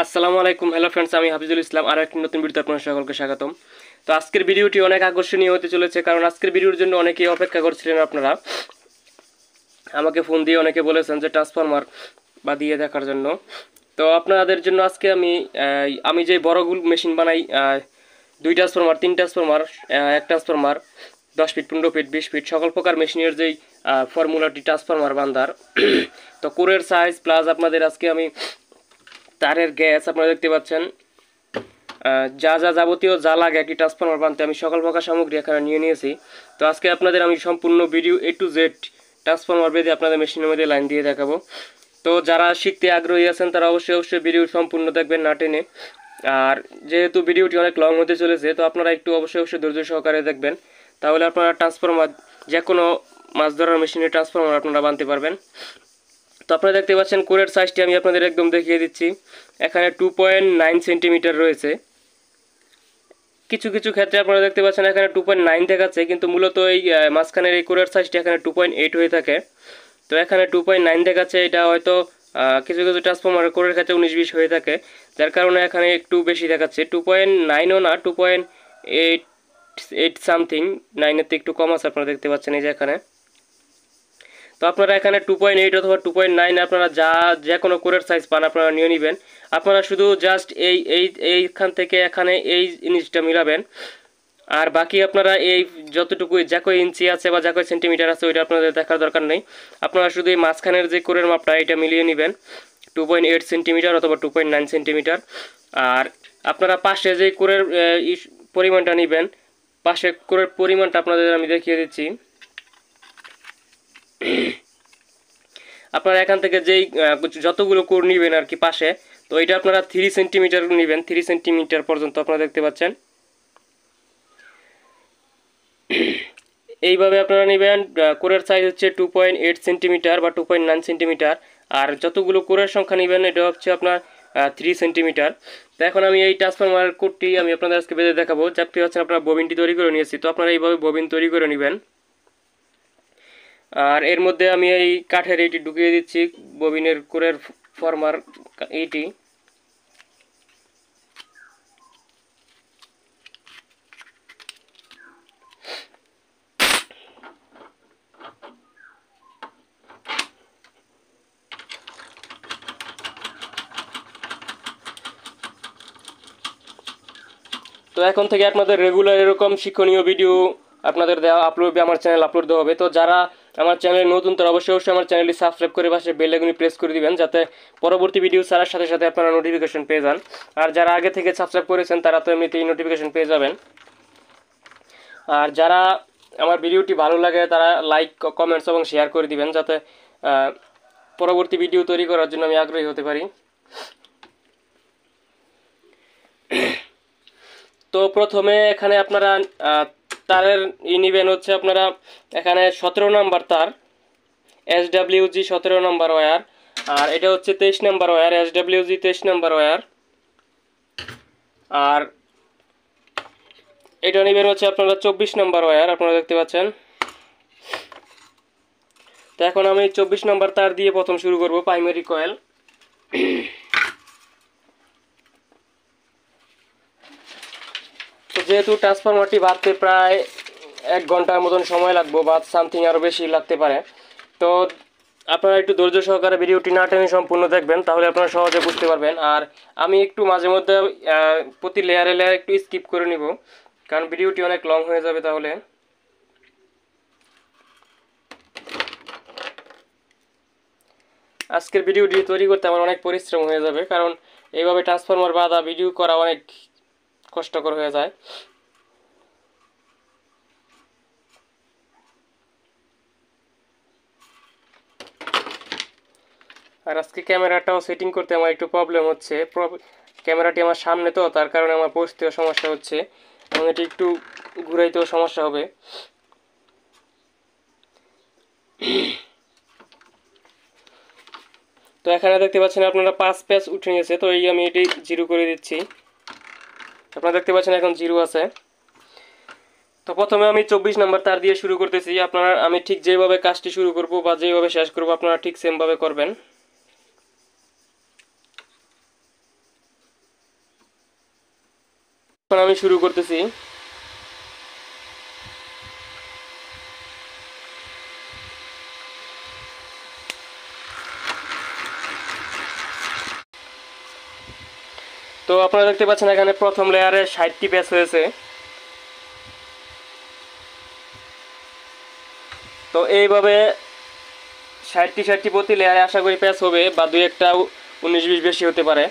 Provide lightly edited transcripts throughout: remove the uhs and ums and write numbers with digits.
আসসালামু আলাইকুম, hello friends, আমি হাফিজুল ইসলাম। আর একটি নতুন ভিডিওতে আপনাদের সকলকে স্বাগতম। তো আজকের ভিডিওটি অনেক আকর্ষণীয় হতে চলেছে, কারণ আজকের ভিডিওর জন্য অনেকেই অপেক্ষা করছিলেন। আপনারা আমাকে ফোন দিয়ে অনেকে বলেছেন যে ট্রান্সফরমার বা দিয়ে দেখার জন্য। তো আপনাদের জন্য আজকে আমি যে বড়গুলো মেশিন বানাই, 2 transformer, 3 transformer, 1 transformer, 10 feet, 15 feet, 20 feet, সকল প্রকার মেশিনের যেই ফর্মুলাটি ট্রান্সফরমার বান্ধার তো কোরের সাইজ প্লাস আপনাদের আজকে আমি তারের গ্যাস আপনারা দেখতে পাচ্ছেন, যা যা যাবতীয় যা লাগে একটি ট্রান্সফরমার বানতে আমি সকল প্রকার সামগ্রী এখানে নিয়ে নিয়েছি। তো আজকে আপনাদের আমি সম্পূর্ণ video A to Z transformer বেঁধে আপনাদের মেশিনের মধ্যে লাইন দিয়ে দেখাবো। তো যারা শিখতে আগ্রহী আছেন তারা অবশ্যই ভিডিও সম্পূর্ণ দেখবেন, না টেনে। আর যেহেতু ভিডিওটি অনেক লং হতে চলেছে, তো আপনারা একটু অবশ্যই ধৈর্য সহকারে দেখবেন, তাহলে আপনারা ট্রান্সফরমার যে কোনো মাছ ধরার মেশিনের ট্রান্সফরমার আপনারা বানতে পারবেন। তো আপনারা দেখতে পাচ্ছেন কোরের সাইজটি আমি আপনাদের একদম দেখিয়ে দিচ্ছি। এখানে 2.9 সেন্টিমিটার রয়েছে। কিছু কিছু ক্ষেত্রে আপনারা দেখতে পাচ্ছেন এখানে 2.9 দেখাচ্ছে, কিন্তু মূলত এই মাঝখানের এই কোরের সাইজটি এখানে 2.8 হয়ে থাকে। তো এখানে 2.9 দেখাচ্ছে, এটা হয়তো কিছু কিছু ট্রান্সফরমার কোরের ক্ষেত্রে 19-20 হয়ে থাকে, যার কারণে এখানে একটু বেশি দেখাচ্ছে। 2.9ও না, 2.8 সামথিং, 9-এর থেকে একটু কম আছে আপনারা দেখতে পাচ্ছেন এই যে এখানে। তো আপনারা এখানে 2.8 অথবা 2.9 আপনারা যে কোনো কোরের সাইজ পান আপনারা নিয়ে নেবেন। আপনারা শুধু জাস্ট এইখান থেকে এখানে এই জিনিসটা মিলাবেন, আর বাকি আপনারা এই যতটুকু যা কয় ইঞ্চি আছে বা যা কয় সেন্টিমিটার আছে ওইটা আপনাদের দেখার দরকার নেই। আপনারা শুধু এই মাঝখানের যে কোরের মাপটা এটা মিলিয়ে নেবেন, 2.8 সেন্টিমিটার অথবা 2.9 সেন্টিমিটার। আর আপনারা পাশে যে কোরের পরিমাণটা নেবেন, পাশে কোরের পরিমাণটা আপনাদের আমি দেখিয়ে দিচ্ছি। আপনারা এখান থেকে যেই যতগুলো কোর নেবেন আর কি পাশে, তো এটা আপনারা 3 সেন্টিমিটার নেবেন, 3 সেন্টিমিটার পর্যন্ত আপনারা দেখতে পাচ্ছেন। এইভাবে আপনারা নেবেন। কোরের সাইজ হচ্ছে 2.8 সেন্টিমিটার বা 2.9 সেন্টিমিটার। আর যতগুলো কোরের সংখ্যা নেবেন এটা হচ্ছে আপনার 3 সেন্টিমিটার। তো এখন আমি এই ট্রান্সফরমার কোডটি আমি আপনাদের আজকে বেঁধে দেখাবো। দেখতে পাচ্ছেন আপনারা ববিনটি তৈরি করে নিয়েছি, তো আপনারা এইভাবে ববিন তৈরি করে নেবেন। আর এর মধ্যে আমি এই কাঠের এইটি ঢুকিয়ে দিচ্ছি, ববিনের কোরের ফরমার এইটি। তো এখন থেকে আপনাদের রেগুলার এরকম শিক্ষণীয় ভিডিও আপনাদের দেওয়া আমার চ্যানেল আপলোড দেওয়া হবে। তো যারা আমার চ্যানেলে নতুন তারা অবশ্যই আমার চ্যানেলটি সাবস্ক্রাইব করে পাশে বেল আইকনটি প্রেস করে দিবেন, যাতে পরবর্তী ভিডিও ছাড়ার সাথে সাথে আপনারা নোটিফিকেশন পেয়ে যান। আর যারা আগে থেকে সাবস্ক্রাইব করেছেন তারা তো এমনিতেই নোটিফিকেশন পেয়ে যাবেন। আর যারা আমার ভিডিওটি ভালো লাগে তারা লাইক, কমেন্টস এবং শেয়ার করে দিবেন, যাতে পরবর্তী ভিডিও তৈরি করার জন্য আমি আগ্রহী হতে পারি। তো প্রথমে এখানে আপনারা তারের নেবেন হচ্ছে আপনারা এখানে 17 নাম্বার তার, SWG 17 নাম্বার ওয়্যার। আর এটা হচ্ছে 23 number wire, SWG 23 number wire. আর এটা নেবেন হচ্ছে আপনারা 24 নাম্বার ওয়্যার, আপনারা দেখতে পাচ্ছেন। তো এখন আমি 24 নাম্বার তার দিয়ে প্রথম শুরু করব প্রাইমারি কয়েল। তো যেহেতু ট্রান্সফরমারটি বাঁধতে প্রায় 1 ঘন্টার মতন সময় লাগবে বা সামথিং আরও বেশি লাগতে পারে, তো আপনারা একটু ধৈর্য সহকারে ভিডিওটি না টেনে সম্পূর্ণ দেখবেন, তাহলে আপনারা সহজে বুঝতে পারবেন। আর আমি একটু মাঝে মধ্যে প্রতি লেয়ারে লেয়ারে একটু স্কিপ করে নিব, কারণ ভিডিওটি অনেক লং হয়ে যাবে তাহলে। আজকের ভিডিওটি তৈরি করতে আমার অনেক পরিশ্রম হয়ে যাবে, কারণ এইভাবে ট্রান্সফরমার বাঁধা ভিডিও করা অনেক কষ্টকর হয়ে যায়। আর আজকে ক্যামেরাটাও সেটিং করতে আমার একটু প্রবলেম হচ্ছে। ক্যামেরাটি আমার সামনে, তো তার কারণে আমার বসতেও সমস্যা হচ্ছে এবং এটি একটু ঘুরাইতেও সমস্যা হবে। তো এখানে দেখতে পাচ্ছেন আপনারা 5 প্যাচ উঠে নিয়েছে, তো এই আমি এটি 0 করে দিচ্ছি। আপনারা দেখতে পাচ্ছেন এখন 0 আছে। তো প্রথমে আমি 24 নাম্বার তার দিয়ে শুরু করতেছি। আপনারা আমি ঠিক যেভাবে কাজটি শুরু করব বা যেভাবে শেষ করব আপনারা ঠিক সেমভাবে করবেন। এখন আমি শুরু করতেছি। তো আপনারা দেখতে পাচ্ছেন এখানে প্রথম লেয়ারে 60টি প্যাচ হয়েছে। তো এইভাবে 60টি প্রতি লেয়ারে আশা করি প্যাচ হবে, বা দুই একটা 19-20 বেশি হতে পারে।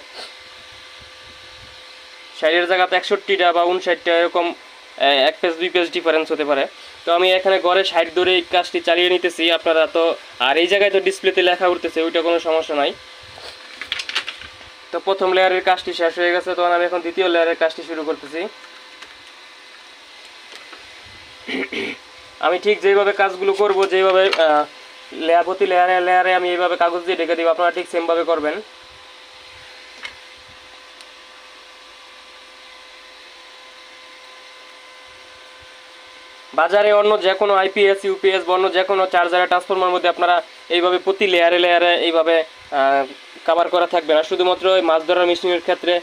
60-এর জায়গাতে 61টা বা 59টা এরকম এক পেজ 2 পেজ ডিফারেন্স হতে পারে। তো আমি এখানে ঘরে 60 ধরে এই কাজটি চালিয়ে নিতেছি। আপনারা তো আর এই জায়গায় তো ডিসপ্লেতে লেখা উঠতেছে, ওইটা কোনো সমস্যা নাই। তো প্রথম লেয়ারের কাজটি শেষ হয়ে গেছে, তখন আমি এখন দ্বিতীয় লেয়ারের কাজটি শুরু করতেছি। আমি ঠিক যেভাবে কাজগুলো করব, যেভাবে লেয়ার প্রতি লেয়ারে লেয়ারে আমি এইভাবে কাগজ দিয়ে ঢেকে দিব, আপনারা ঠিক সেমভাবে করবেন। বাজারে অন্য যে কোনো আইপিএস ইউপিএস বা অন্য যে কোনো চার্জারের ট্রান্সফরমার মধ্যে আপনারা এইভাবে প্রতি লেয়ারে লেয়ারে এইভাবে কভার করা থাকবে না। শুধুমাত্র ওই মাছ ধরার মেশিনের ক্ষেত্রে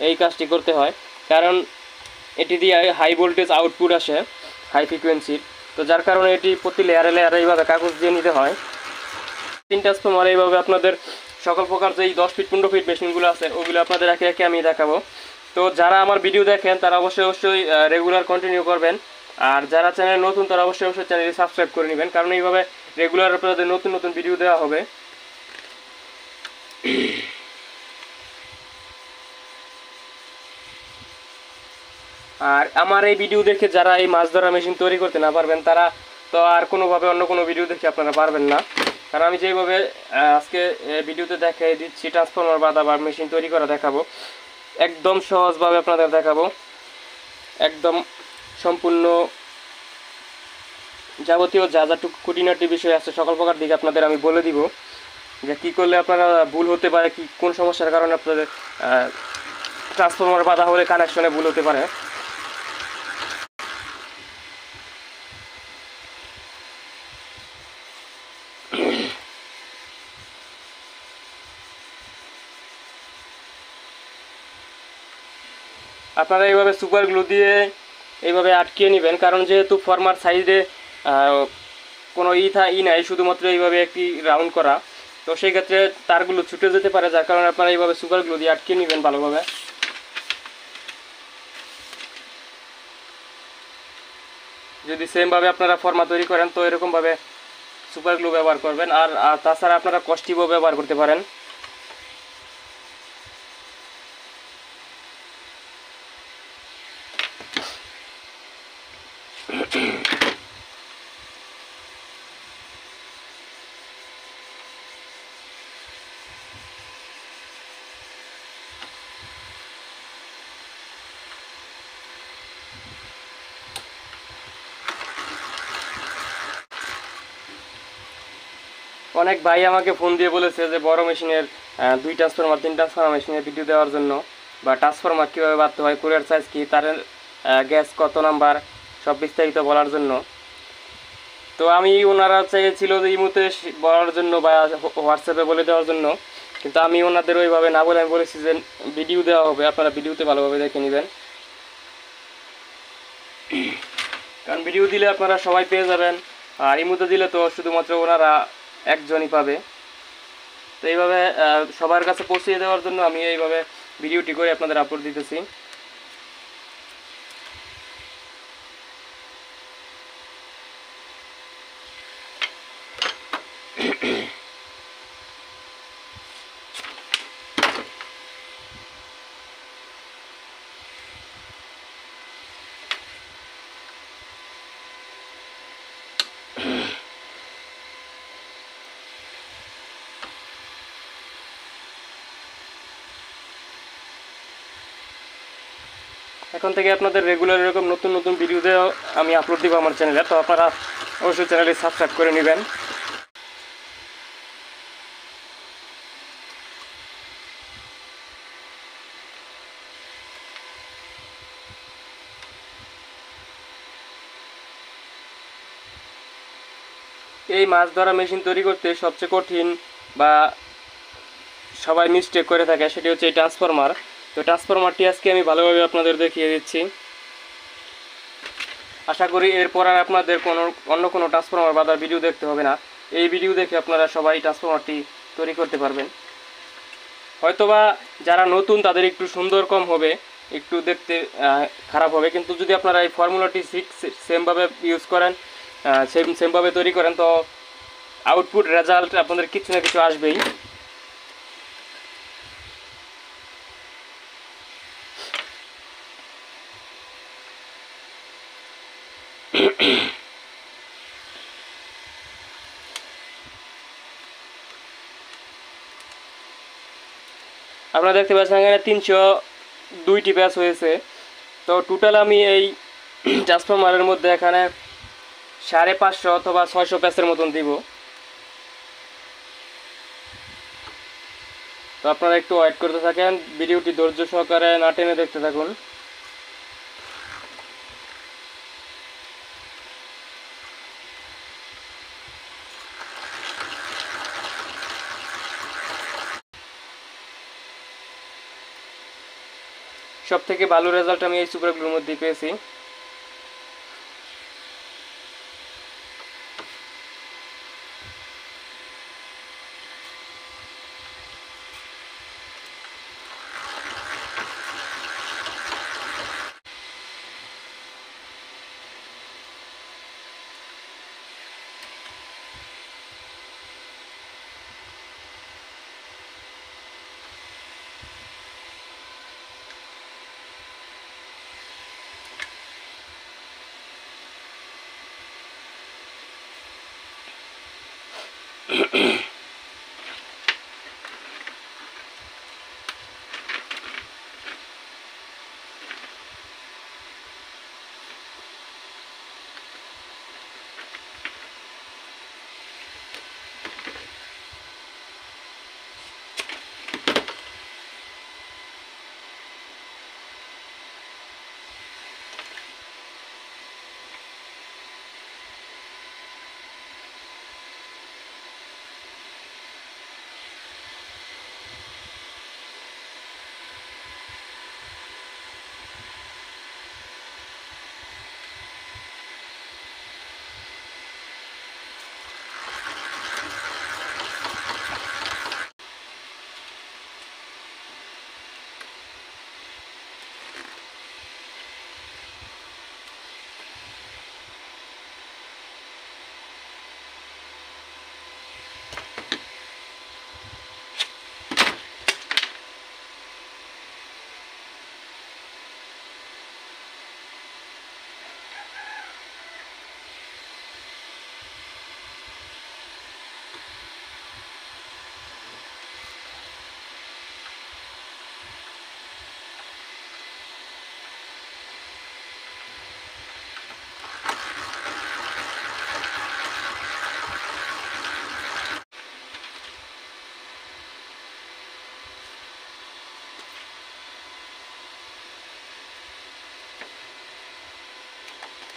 এই কাজটি করতে হয়, কারণ এটি দিয়ে হাই ভোল্টেজ আউটপুট আসে, হাই ফ্রিকোয়েন্সির। তো যার কারণে এটি প্রতি লেয়ারে লেয়ারে এইভাবে কাগজ দিয়ে নিতে হয়। 3 ট্রান্সফরমার এইভাবে আপনাদের সকল প্রকার যেই 10 ফিট 15 ফিট মেশিনগুলো আছে ওগুলো আপনাদের একে একে আমি দেখাবো। তো যারা আমার ভিডিও দেখেন তারা অবশ্যই রেগুলার কন্টিনিউ করবেন, আর যারা চ্যানেল নতুন তারা অবশ্যই চ্যানেলটি সাবস্ক্রাইব করে নেবেন, কারণ এইভাবে রেগুলার আপনাদের নতুন নতুন ভিডিও দেওয়া হবে। আর আমার এই ভিডিও দেখে যারা এই মাছ ধরা মেশিন তৈরি করতে না পারবেন, তারা তো আর কোনোভাবে অন্য কোনো ভিডিও দেখে আপনারা পারবেন না। কারণ আমি যেভাবে আজকে ভিডিওতে দেখাই দিচ্ছি ট্রান্সফরমার বাঁধা বা মেশিন তৈরি করা দেখাবো, একদম সহজভাবে আপনাদের দেখাবো। একদম সম্পূর্ণ যাবতীয় যা যা খুঁটিনাটি বিষয় আছে সকল প্রকার দিকে আপনাদের আমি বলে দিব, যে কী করলে আপনারা ভুল হতে পারে, কি কোন সমস্যার কারণে আপনাদের ট্রান্সফরমার বাঁধা হলে কানেকশনে ভুল হতে পারে। আপনারা এইভাবে সুপার গ্লু দিয়ে এইভাবে আটকিয়ে নেবেন, কারণ যেহেতু ফর্মার সাইডে কোনো ই নাই, শুধুমাত্র এইভাবে একটি রাউন্ড করা, তো সেই ক্ষেত্রে তারগুলো ছুটে যেতে পারে, যার কারণে আপনারা এইভাবে সুপার গ্লু দিয়ে আটকিয়ে নেবেন ভালোভাবে। যদি সেমভাবে আপনারা ফর্মা তৈরি করেন তো এরকমভাবে সুপার গ্লু ব্যবহার করবেন। আর তাছাড়া আপনারা কস্টিবও ব্যবহার করতে পারেন। অনেক ভাই আমাকে ফোন দিয়ে বলেছে যে বড় মেশিনের 2 ট্রান্সফরমার 3 ট্রান্সফরমার মেশিনের ভিডিও দেওয়ার জন্য, বা ট্রান্সফরমার কীভাবে বাড়তে হয়, কুরিয়ার সাইজ কী, তার গ্যাস কত নাম্বার, সব বিস্তারিত বলার জন্য। তো আমি ওনারা চেয়েছিল যে এই মুহূর্তে বলার জন্য বা হোয়াটসঅ্যাপে বলে দেওয়ার জন্য, কিন্তু আমি ওনাদের ওইভাবে না বলে আমি বলেছি যে ভিডিও দেওয়া হবে, আপনারা ভিডিওতে ভালোভাবে দেখে নেবেন। কারণ ভিডিও দিলে আপনারা সবাই পেয়ে যাবেন, আর ইমুতে দিলে তো শুধুমাত্র ওনারা একজনই পাবে। তো এইভাবে সবার কাছে পৌঁছিয়ে দেওয়ার জন্য আমি এইভাবে ভিডিওটি করে আপনাদের আপলোড দিতেছি। এখন থেকে আপনাদের রেগুলার এরকম নতুন নতুন ভিডিও আমি আপলোড দিব আমার চ্যানেলে, তো আপনারা অবশ্যই চ্যানেলটি সাবস্ক্রাইব করে নেবেন। এই মাছ ধরা মেশিন তৈরি করতে সবচেয়ে কঠিন বা সবাই মিস্টেক করে থাকে সেটি হচ্ছে এই ট্রান্সফরমার। তো ট্রান্সফরমারটি আজকে আমি ভালোভাবে আপনাদের দেখিয়ে দিচ্ছি। আশা করি এরপর আর আপনাদের অন্য কোনো ট্রান্সফরমার বাঁধার ভিডিও দেখতে হবে না। এই ভিডিও দেখে আপনারা সবাই ট্রান্সফরমারটি তৈরি করতে পারবেন। হয়তোবা যারা নতুন তাদের একটু সুন্দর কম হবে, একটু দেখতে খারাপ হবে, কিন্তু যদি আপনারা এই ফর্মুলাটি সেমভাবে ইউজ করেন, সেমভাবে তৈরি করেন, তো আউটপুট রেজাল্ট আপনাদের কিছু না কিছু আসবেই। আপনারা দেখতে পাচ্ছেন এখানে 302টি ব্যাচ হয়েছে। তো টোটাল আমি এই ট্রান্সফরমারের মধ্যে এখানে 550 অথবা 600 ব্যাচের মতন দিব। তো আপনারা একটু ওয়েট করতে থাকেন, ভিডিওটি ধৈর্য সহকারে না টেনে দেখতে থাকুন। সব থেকে ভালো রেজাল্ট আমি এই সুপারগুলোর মধ্যে পেয়েছি।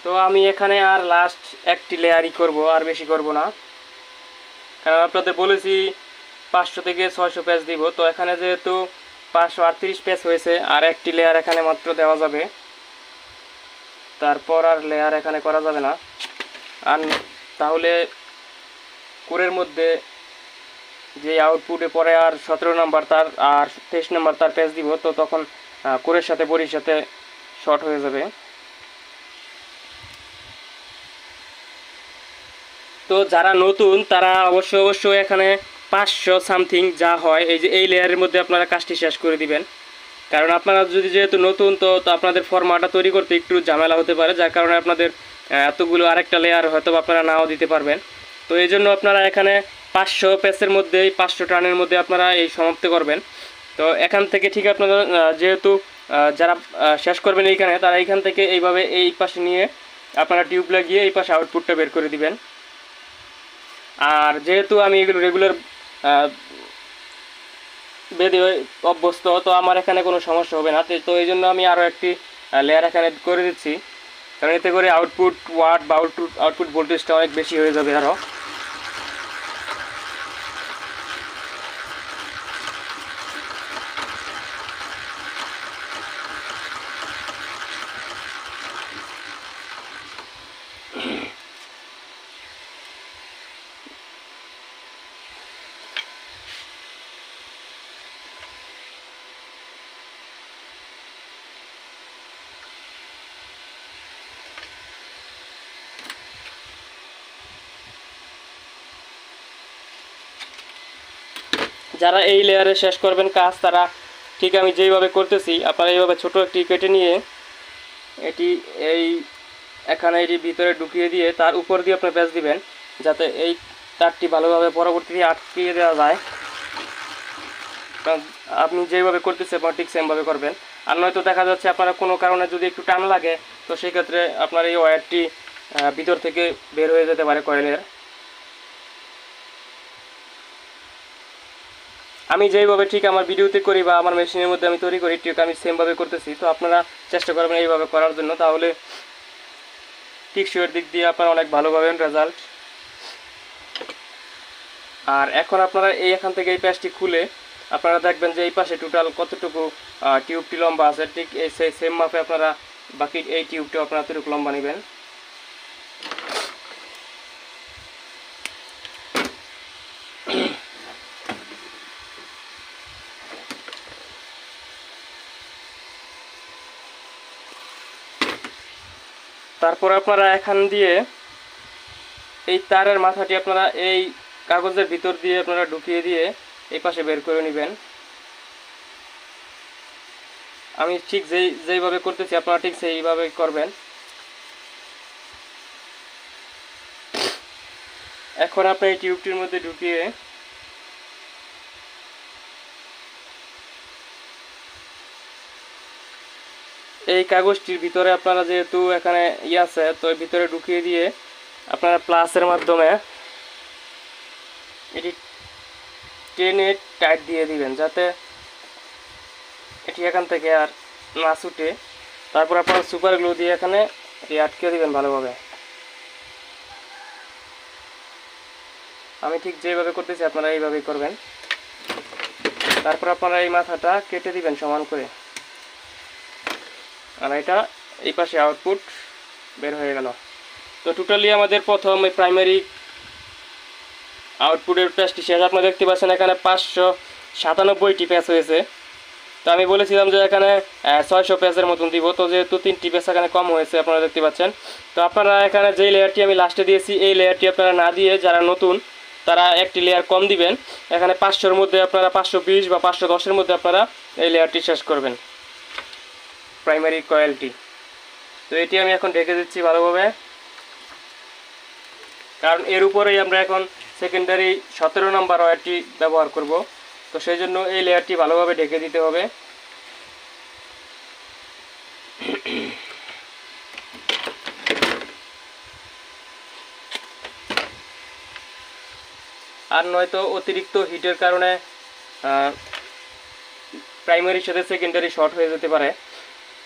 তো আমি এখানে আর লাস্ট একটি লেয়ারই করব, আর বেশি করব না, কারণ আপনাদের বলেছি 500 থেকে 600 পেজ দিব। তো এখানে যেহেতু 538 পেজ হয়েছে, আর একটি লেয়ার এখানে মাত্র দেওয়া যাবে, তারপর আর লেয়ার এখানে করা যাবে না। আর তাহলে কোরের মধ্যে যে আউটপুটে পরে আর 17 নাম্বার তার আর 23 নাম্বার তার পেজ দিব, তো তখন কোরের সাথে বড়ির সাথে শর্ট হয়ে যাবে। তো যারা নতুন তারা অবশ্যই এখানে 500 সামথিং যা হয় এই যে এই লেয়ারের মধ্যে আপনারা কাজটি শেষ করে দিবেন, কারণ আপনারা যেহেতু নতুন, তো আপনাদের ফর্মাটা তৈরি করতে একটু ঝামেলা হতে পারে, যার কারণে আপনাদের এতগুলো আরেকটা লেয়ার হয়তো আপনারা নাও দিতে পারবেন। তো এই জন্য আপনারা এখানে 500 পেজের মধ্যেই 500 টানের মধ্যে আপনারা এই সমাপ্ত করবেন। তো এখান থেকে ঠিক আপনারা যেহেতু যারা শেষ করবেন এইখানে, তারা এইখান থেকে এইভাবে এই পাশে নিয়ে আপনারা টিউব লাগিয়ে এই পাশে আউটপুটটা বের করে দিবেন। আর যেহেতু আমি এগুলো রেগুলার বেঁধে অভ্যস্ত, তো আমার এখানে কোনো সমস্যা হবে না। তো এই জন্য আমি আরও একটি লেয়ার এখানে করে দিচ্ছি, কারণ এতে করে আউটপুট ওয়াট বা আউটপুট ভোল্টেজটা অনেক বেশি হয়ে যাবে আরও। যারা এই লেয়ারে শেষ করবেন কাজ তারা ঠিক আমি যেইভাবে করতেছি আপনারা এইভাবে ছোট একটি কেটে নিয়ে এটি এই এখানে এটি ভিতরে ঢুকিয়ে দিয়ে তার উপর দিয়ে আপনি প্যাঁচ দিবেন যাতে এই তারটি ভালোভাবে পরবর্তীতে আটকিয়ে দেওয়া যায়। আপনি যেভাবে করতেছেন আপনারা ঠিক সেমভাবে করবেন। আর নয়তো দেখা যাচ্ছে আপনারা কোনো কারণে যদি একটু টান লাগে তো সেই ক্ষেত্রে আপনার এই ওয়্যারটি ভিতর থেকে বের হয়ে যেতে পারে কয়েলের। আমি যেইভাবে ঠিক আমার ভিডিওতে করি বা আমার মেশিনের মধ্যে আমি তৈরি করি ঠিক আমি সেমভাবে করতেছি। তো আপনারা চেষ্টা করবেন এইভাবে করার জন্য, তাহলে টিকসইয়ের দিক দিয়ে আপনারা অনেক ভালো পাবেন রেজাল্ট। আর এখন আপনারা এখান থেকে এই প্যাচটি খুলে আপনারা দেখবেন যে এই পাশে টোটাল কতটুকু টিউবটি লম্বা আছে, ঠিক এই সেম মাপে আপনারা বাকি এই টিউবটি আপনারা ততটুকু লম্বা নেবেন। তারপর আপনারা এখান দিয়ে এই তারের মাথাটি আপনারা এই কাগজের ভিতর দিয়ে আপনারা ঢুকিয়ে দিয়ে এই পাশে বের করে নেবেন। আমি ঠিক যেইভাবে করতেছি আপনারা ঠিক সেইভাবে করবেন। এখন আপনি এই টিউবটির মধ্যে ঢুকিয়ে এই কাগজটির ভিতরে আপনারা যেহেতু এখানে আছে তো এর ভিতরে ঢুকিয়ে দিয়ে আপনারা প্লাসের মাধ্যমে এটি টেনে টাইট দিয়ে দিবেন যাতে এটি এখান থেকে আর না ছুটে। তারপর আপনারা সুপার গ্লু দিয়ে এখানে এটি আটকে দিবেন ভালোভাবে। আমি ঠিক যেভাবে করতেছি আপনারা এইভাবেই করবেন। তারপর আপনারা এই মাথাটা কেটে দিবেন সমান করে, আর এটা এই পাশে আউটপুট বের হয়ে গেল। তো টোটালি আমাদের প্রথম এই প্রাইমারি আউটপুটের প্যাচটি শেষ। আপনারা দেখতে পাচ্ছেন এখানে 597টি প্যাচ হয়েছে। তো আমি বলেছিলাম যে এখানে 600 প্যাচের মতন দিব, তো যেহেতু 3টি প্যাচ এখানে কম হয়েছে আপনারা দেখতে পাচ্ছেন। তো আপনারা এখানে যেই লেয়ারটি আমি লাস্টে দিয়েছি এই লেয়ারটি আপনারা না দিয়ে যারা নতুন তারা একটি লেয়ার কম দিবেন। এখানে 500-র মধ্যে আপনারা 520 বা 510-এর মধ্যে আপনারা এই লেয়ারটি শেষ করবেন প্রাইমারি কয়েলটি। তো এটি আমি এখন ঢেকে দিচ্ছি ভালোভাবে, কারণ এর উপরেই আমরা এখন সেকেন্ডারি 17 নম্বর ওয়্যারটি ব্যবহার করব। তো সেই জন্য এই লেয়ারটি ভালোভাবে ঢেকে দিতে হবে। আর নয়তো অতিরিক্ত হিটের কারণে প্রাইমারির সাথে সেকেন্ডারি শর্ট হয়ে যেতে পারে।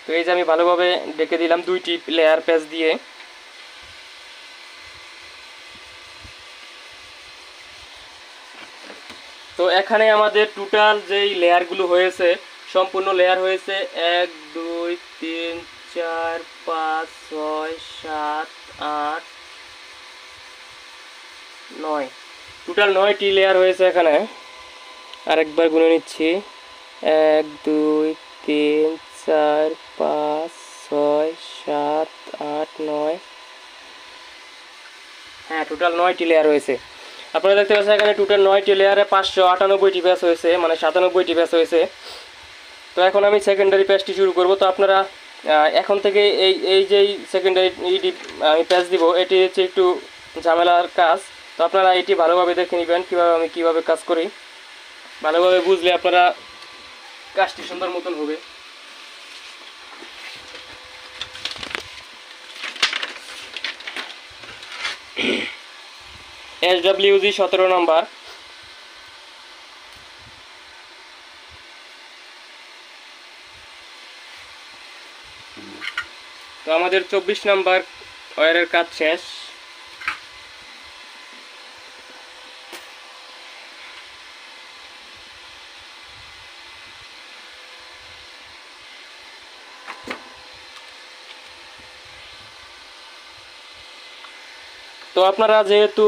তো এই যে আমি ভালোভাবে ঢেকে দিলাম 2টি লেয়ার প্যাচ দিয়ে। তো এখানে আমাদের টোটাল যেই লেয়ারগুলো হয়েছে সম্পূর্ণ লেয়ার হয়েছে 1 2 3 4 5 6 7 8 9, টোটাল 9টি লেয়ার হয়েছে এখানে। আরেকবার গুনে নিচ্ছি 1 2 3 4 5 6 7 8 9, হ্যাঁ টোটাল 9টি লেয়ার হয়েছে। আপনারা দেখতে পাচ্ছেন এখানে টোটাল 9টি লেয়ারে 598টি প্যাচ হয়েছে, মানে 97টি প্যাচ হয়েছে। তো এখন আমি সেকেন্ডারি প্যাচটি শুরু করব। তো আপনারা এখন থেকে এই যেই সেকেন্ডারি আমি প্যাচ দিব এটি হচ্ছে একটু ঝামেলার কাজ। তো আপনারা এটি ভালোভাবে দেখে নেবেন আমি কীভাবে কাজ করি। ভালোভাবে বুঝলে আপনারা কাজটি সুন্দর মতন হবে। SWG 17 নম্বর। তো আমাদের 24 নম্বর ওয়্যারের কাজ শেষ। তো আপনারা যেহেতু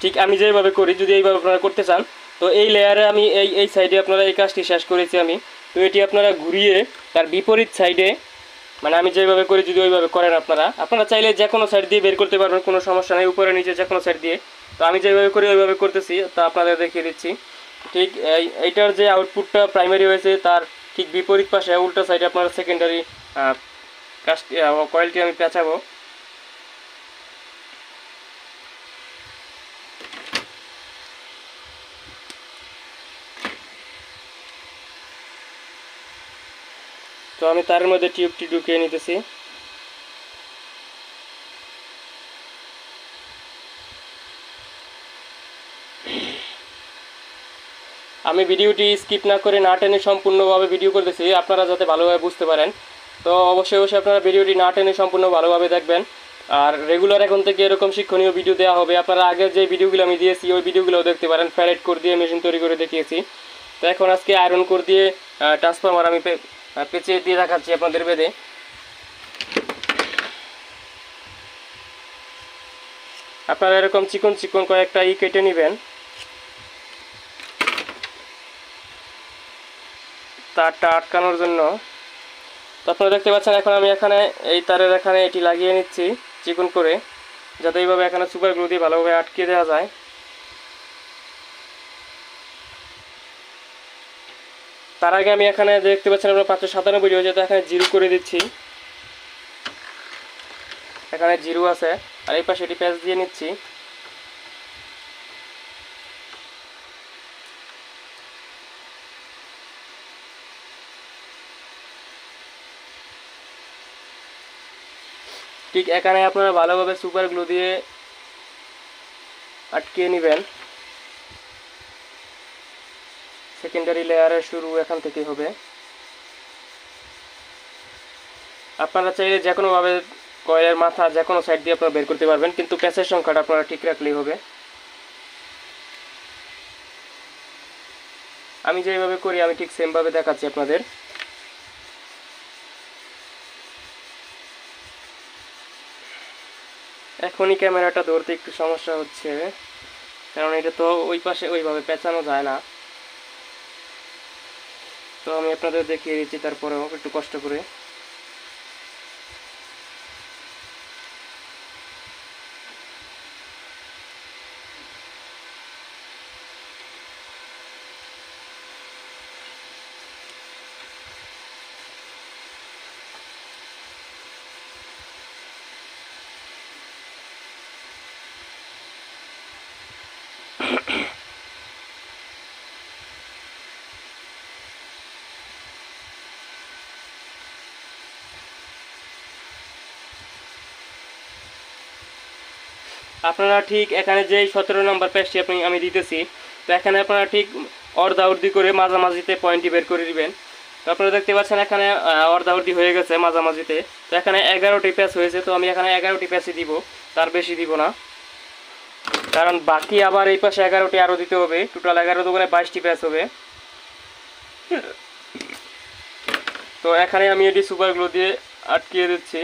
ঠিক আমি যেভাবে করি যদি এইভাবে আপনারা করতে চান তো এই লেয়ারে আমি এই সাইডে আপনারা এই কাজটি শেষ করেছি আমি। তো এটি আপনারা ঘুরিয়ে তার বিপরীত সাইডে, মানে আমি যেভাবে করি যদি ওইভাবে করেন আপনারা চাইলে যে কোনো সাইড দিয়ে বের করতে পারবেন, কোনো সমস্যা নেই, উপরে নিচে যে কোনো সাইড দিয়ে। তো আমি যেভাবে করি ওইভাবে করতেছি, তা আপনাদের দেখিয়ে দিচ্ছি। ঠিক এইটার যে আউটপুটটা প্রাইমারি হয়েছে তার ঠিক বিপরীত পাশে উল্টো সাইডে আপনার সেকেন্ডারি কাস্ট কয়েলটি আমি পেঁচাবো। তো আমি তার মধ্যে টিউবটি ঢুকিয়ে নিতেছি। আমি ভিডিওটি স্কিপ না করে না টেনে সম্পূর্ণভাবে ভিডিও করতেছি আপনারা যাতে ভালোভাবে বুঝতে পারেন। তো অবশ্যই অবশ্যই আপনারা ভিডিওটি না টেনে সম্পূর্ণ ভালোভাবে দেখবেন। আর রেগুলার এখন থেকে এরকম শিক্ষণীয় ভিডিও দেওয়া হবে। আপনারা আগের যে ভিডিওগুলো আমি দিয়েছি ওই ভিডিওগুলোও দেখতে পারেন। ফ্যারেট কোর দিয়ে মেশিন তৈরি করে দেখিয়েছি। তো এখন আজকে আয়রন কোর দিয়ে ট্রান্সফরমার আমি পেঁচিয়ে দিয়ে দেখাচ্ছি আপনাদের বেঁধে। আপনারা এরকম চিকন চিকন কয়েকটা কেটে নেবেন তারটা আটকানোর জন্য। তো আপনারা দেখতে পাচ্ছেন এখন আমি এখানে এই তারের এখানে এটি লাগিয়ে নিচ্ছি চিকন করে, যাতে এইভাবে এখানে সুপার গ্লু দিয়ে ভালোভাবে আটকে দেওয়া যায়। তার আগে আমি এখানে দেখতে পাচ্ছেন আপনার 597 হয়ে যেতে এখানে জিরো করে দিচ্ছি। এখানে জিরো আছে আর এই পাশে এটি প্যাচ দিয়ে নিচ্ছি। ঠিক এখানে আপনারা ভালোভাবে সুপার গ্লু দিয়ে আটকিয়ে নেবেন। সেকেন্ডারি লেয়ারের শুরু এখান থেকে হবে। আপনারা চাইলে যে কোনোভাবে কয়েলের মাথা যে কোনো সাইড দিয়ে আপনারা বের করতে পারবেন, কিন্তু প্যাচের সংখ্যাটা আপনারা ঠিক রাখলেই হবে। আমি যেভাবে করি আমি ঠিক সেমভাবে দেখাচ্ছি আপনাদের। এখনই ক্যামেরাটা ধরতে একটু সমস্যা হচ্ছে, কারণ এটা তো ওই পাশে ওইভাবে পেঁচানো যায় না। তো আমি আপনাদের দেখিয়ে দিচ্ছি তারপরেও একটু কষ্ট করে। আপনারা ঠিক এখানে যে 17 নম্বর প্যাচটি আমি দিতেছি, তো এখানে আপনারা ঠিক অর্ধাউর্ধি করে মাঝামাঝিতে পয়েন্টটি বের করে দিবেন। তো আপনারা দেখতে পাচ্ছেন এখানে অর্ধাউর্ধি হয়ে গেছে মাঝামাঝিতে। তো এখানে 11টি প্যাচ হয়েছে, তো আমি এখানে 11টি প্যাচই দিব, তার বেশি দিব না, কারণ বাকি আবার এই পাশে 11টি আরও দিতে হবে। টোটাল 11 দোকানে 22টি প্যাচ হবে। তো এখানে আমি এটি সুপার গ্লু দিয়ে আটকিয়ে দিচ্ছি।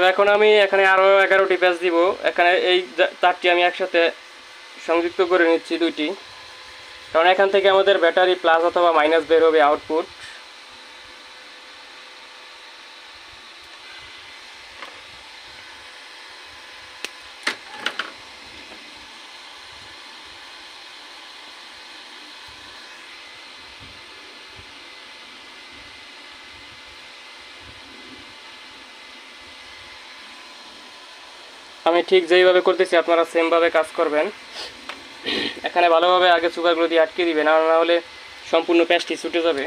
তো এখন আমি এখানে আরও 11টি প্যাচ দিব। এখানে এই তারটি আমি একসাথে সংযুক্ত করে নিচ্ছি দুইটি, কারণ এখান থেকে আমাদের ব্যাটারি প্লাস অথবা মাইনাস বের হবে আউটপুট। আমি ঠিক যেইভাবে করতেছি আপনারা সেমভাবে কাজ করবেন। এখানে ভালোভাবে আগে সুপারগুলো দিয়ে আটকে দিবেন, আর না হলে সম্পূর্ণ প্যাচটি ছুটে যাবে।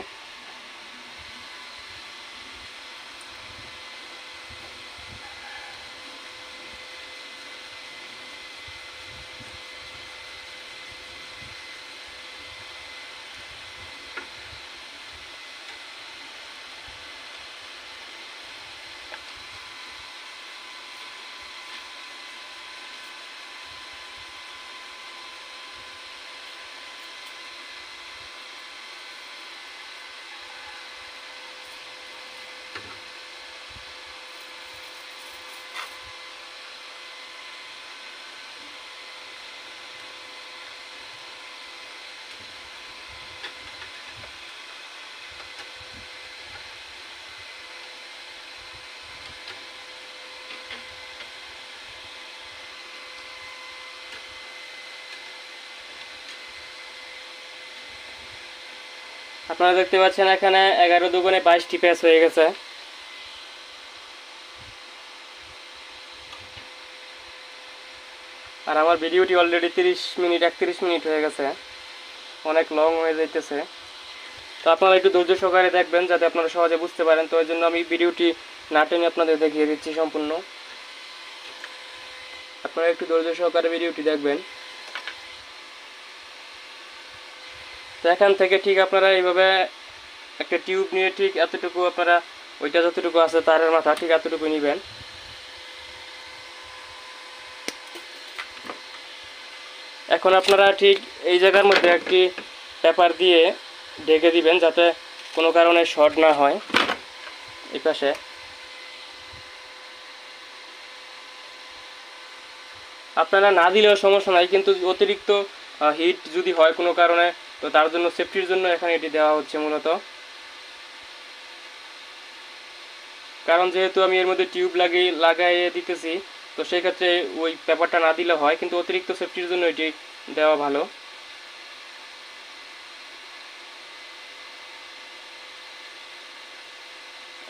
আপনারা দেখতে পাচ্ছেন এখানে 11 দুগুণে 22টি পেজ হয়ে গেছে। আর আমার ভিডিওটি অলরেডি 31 মিনিট হয়ে গেছে, অনেক লং হয়ে যাইতেছে। তো আপনারা একটু ধৈর্য সহকারে দেখবেন যাতে আপনারা সহজে বুঝতে পারেন। তো এই জন্য আমি ভিডিওটি না টেনে আপনাদের দেখিয়ে দিচ্ছি সম্পূর্ণ। আপনারা একটু ধৈর্য সহকারে ভিডিওটি দেখবেন। তো এখান থেকে ঠিক আপনারা এইভাবে একটা টিউব নিয়ে ঠিক এতটুকু আপনারা ওইটা যতটুকু আছে তারের মাথা ঠিক এতটুকু নেবেন। এখন আপনারা ঠিক এই জায়গার মধ্যে একটি পেপার দিয়ে ঢেকে দিবেন যাতে কোনো কারণে শর্ট না হয়। এই পাশে আপনারা না দিলেও সমস্যা নাই, কিন্তু অতিরিক্ত হিট যদি হয় কোনো কারণে, তো তার জন্য সেফটির জন্য এখানে এটি দেওয়া হচ্ছে মূলত। কারণ যেহেতু আমি এর মধ্যে টিউব লাগাইয়ে দিতেছি, তো সেই ক্ষেত্রে ওই পেপারটা না দিলে হয়, কিন্তু অতিরিক্ত সেফটির জন্য এটি দেওয়া ভালো।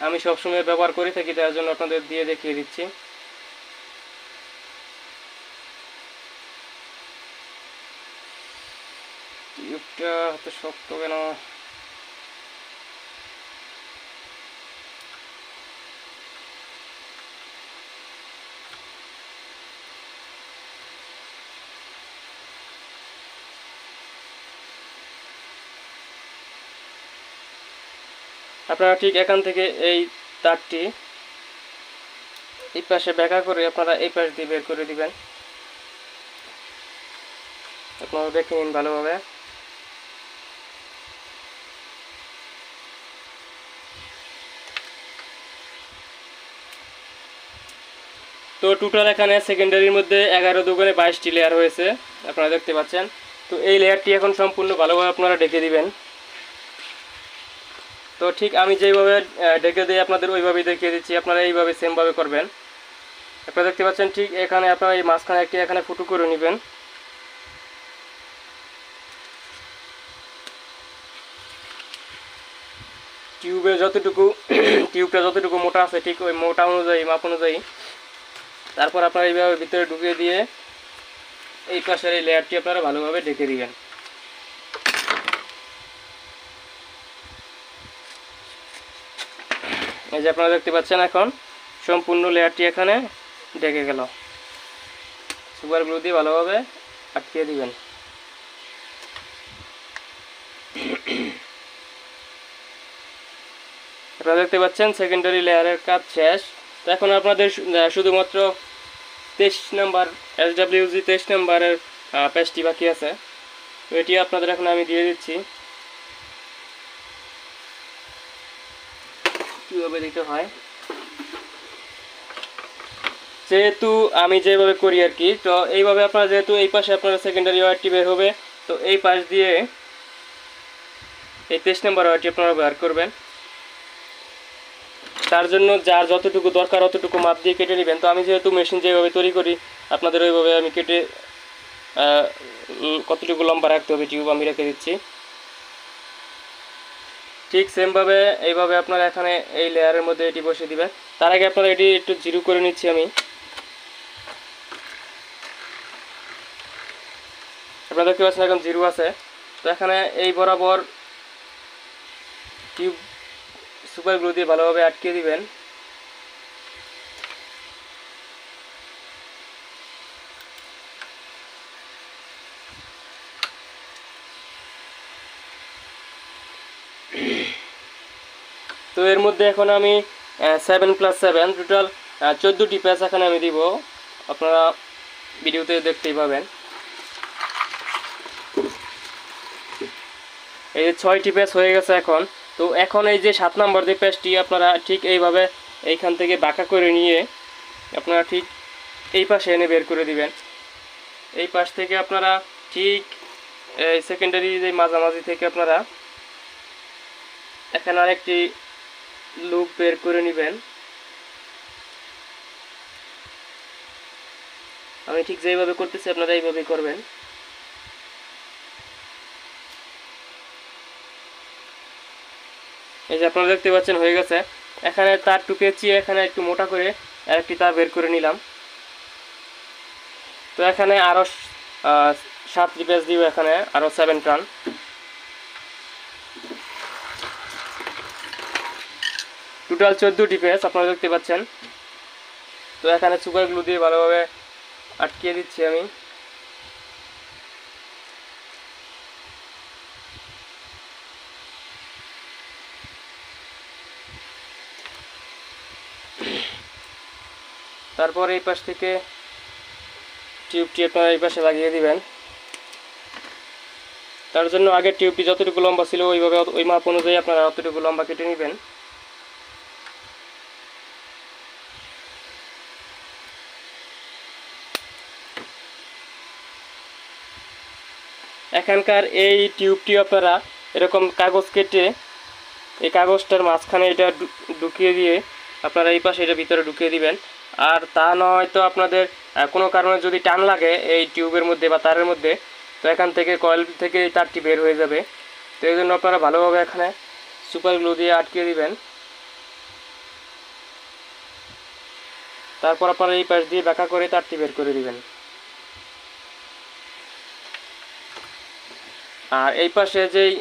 আমি সবসময় ব্যবহার করে থাকি, তার জন্য আপনাদের দিয়ে দেখিয়ে দিচ্ছি। টিউবটা এত শক্ত কেন? আপনারা ঠিক এখান থেকে এই তারটি এই পাশে ব্যাকা করে আপনারা এই পাশ দিয়ে বের করে দিবেন। আপনারা দেখে নিন ভালোভাবে। তো টোটাল এখানে সেকেন্ডারির মধ্যে 11 দুগুণে 22টি লেয়ার হয়েছে, আপনারা দেখতে পাচ্ছেন। তো এই লেয়ারটি এখন সম্পূর্ণ ভালোভাবে আপনারা ঢেকে দিবেন। তো ঠিক আমি যেইভাবে ঢেকে দিই আপনাদের ওইভাবেই দেখিয়ে দিচ্ছি, আপনারা এইভাবে সেমভাবে করবেন। আপনারা দেখতে পাচ্ছেন ঠিক এখানে আপনারা এই মাঝখানে একটি এখানে ফুটো করে নেবেন। টিউবটা যতটুকু মোটা আছে ঠিক ওই মোটা অনুযায়ী মাপ অনুযায়ী তারপর আপনারা এইভাবে ভিতরে ঢুকিয়ে দিয়ে এই পাশের এই লেয়ারটি আপনারা ভালোভাবে ঢেকে দিবেন। এই যে আপনারা দেখতে পাচ্ছেন এখন সম্পূর্ণ লেয়ারটি এখানে ঢেকে গেল। সুপার গ্লু দিয়ে ভালোভাবে আটকে দিবেন। আপনারা দেখতে পাচ্ছেন সেকেন্ডারি লেয়ারের কাজ শেষ। তো এখন আপনাদের শুধুমাত্র 23 নম্বর SWG 23 নম্বরের পেজটি বাকি আছে। তো এটি আপনাদের এখন আমি দিয়ে দিচ্ছি কীভাবে দিতে হয়। যেহেতু আমি যেভাবে করি আর কি, তো এইভাবে আপনারা যেহেতু এই পাশে আপনারা সেকেন্ডারি ওয়্যারটি বের হবে, তো এই পাশ দিয়ে এই 23 নম্বর ওয়্যারটি আপনারা বের করবেন। তার জন্য যার যতটুকু দরকার অতটুকু মাপ দিয়ে কেটে নেবেন। তো আমি যেহেতু মেশিন যেভাবে তৈরি করি আপনাদের ওইভাবে আমি কেটে কতটুকু লম্বা রাখতে হবে টিউব আমি রেখে দিচ্ছি। ঠিক সেমভাবে এইভাবে আপনারা এখানে এই লেয়ারের মধ্যে এটি বসিয়ে দিবেন। তার আগে আপনারা এটি একটু জিরো করে নিচ্ছি আমি। আপনারা দেখতে পাচ্ছেন এখন জিরো আছে। তো এখানে এই বরাবর টিউব সুপার গ্লু দিয়ে ভালোভাবে আটকে দিবেন। তো এর মধ্যে এখন আমি 7+7 টোটাল 14টি প্যাচ এখানে আমি দিব, আপনারা ভিডিওতে দেখতেই পাবেন। এই যে 6টি প্যাচ হয়ে গেছে এখন। তো এখন এই যে 7 নম্বর যে প্যাচটি আপনারা ঠিক এইভাবে এইখান থেকে বাঁকা করে নিয়ে আপনারা ঠিক এই পাশে এনে বের করে দিবেন। এই পাশ থেকে আপনারা ঠিক এই সেকেন্ডারি যে মাঝামাঝি থেকে আপনারা এখানে আরেকটি লুপ বের করে নেবেন। আমি ঠিক যেভাবে করতেছি আপনারা এইভাবেই করবেন। এই যে আপনারা দেখতে পাচ্ছেন হয়ে গেছে। এখানে তার টুকেছি, এখানে একটু মোটা করে আরেকটি তার বের করে নিলাম। তো এখানে আরও 7 রিপেস দিব, এখানে আরও 7 টান, টোটাল 14টি পেজ আপনারা দেখতে পাচ্ছেন। তো এখানে সুপার গ্লু দিয়ে ভালোভাবে আটকিয়ে দিচ্ছি আমি। তারপর এই পাশ থেকে টিউবটি আপনারা এই পাশে লাগিয়ে দিবেন। তার জন্য আগে টিউবটি যতটুকু লম্বা ছিল ওইভাবে ওই মাপ অনুযায়ী আপনারা অতটুকু লম্বা কেটে নেবেন। এখানকার এই টিউবটি আপনারা এরকম কাগজ কেটে এই কাগজটার মাঝখানে এটা ঢুকিয়ে দিয়ে আপনারা এই পাশে এটা ভিতরে ঢুকিয়ে দিবেন। আর তা নয়তো আপনাদের কোনো কারণে যদি টান লাগে এই টিউবের মধ্যে বা তারের মধ্যে, তো এখান থেকে কয়েল থেকে এই তারটি বের হয়ে যাবে। তো এই জন্য আপনারা ভালোভাবে এখানে সুপার গ্লু দিয়ে আটকে দিবেন। তারপর আপনারা এই পাশ দিয়ে বাঁকা করে তারটি বের করে দিবেন। আর এই পাশে যেই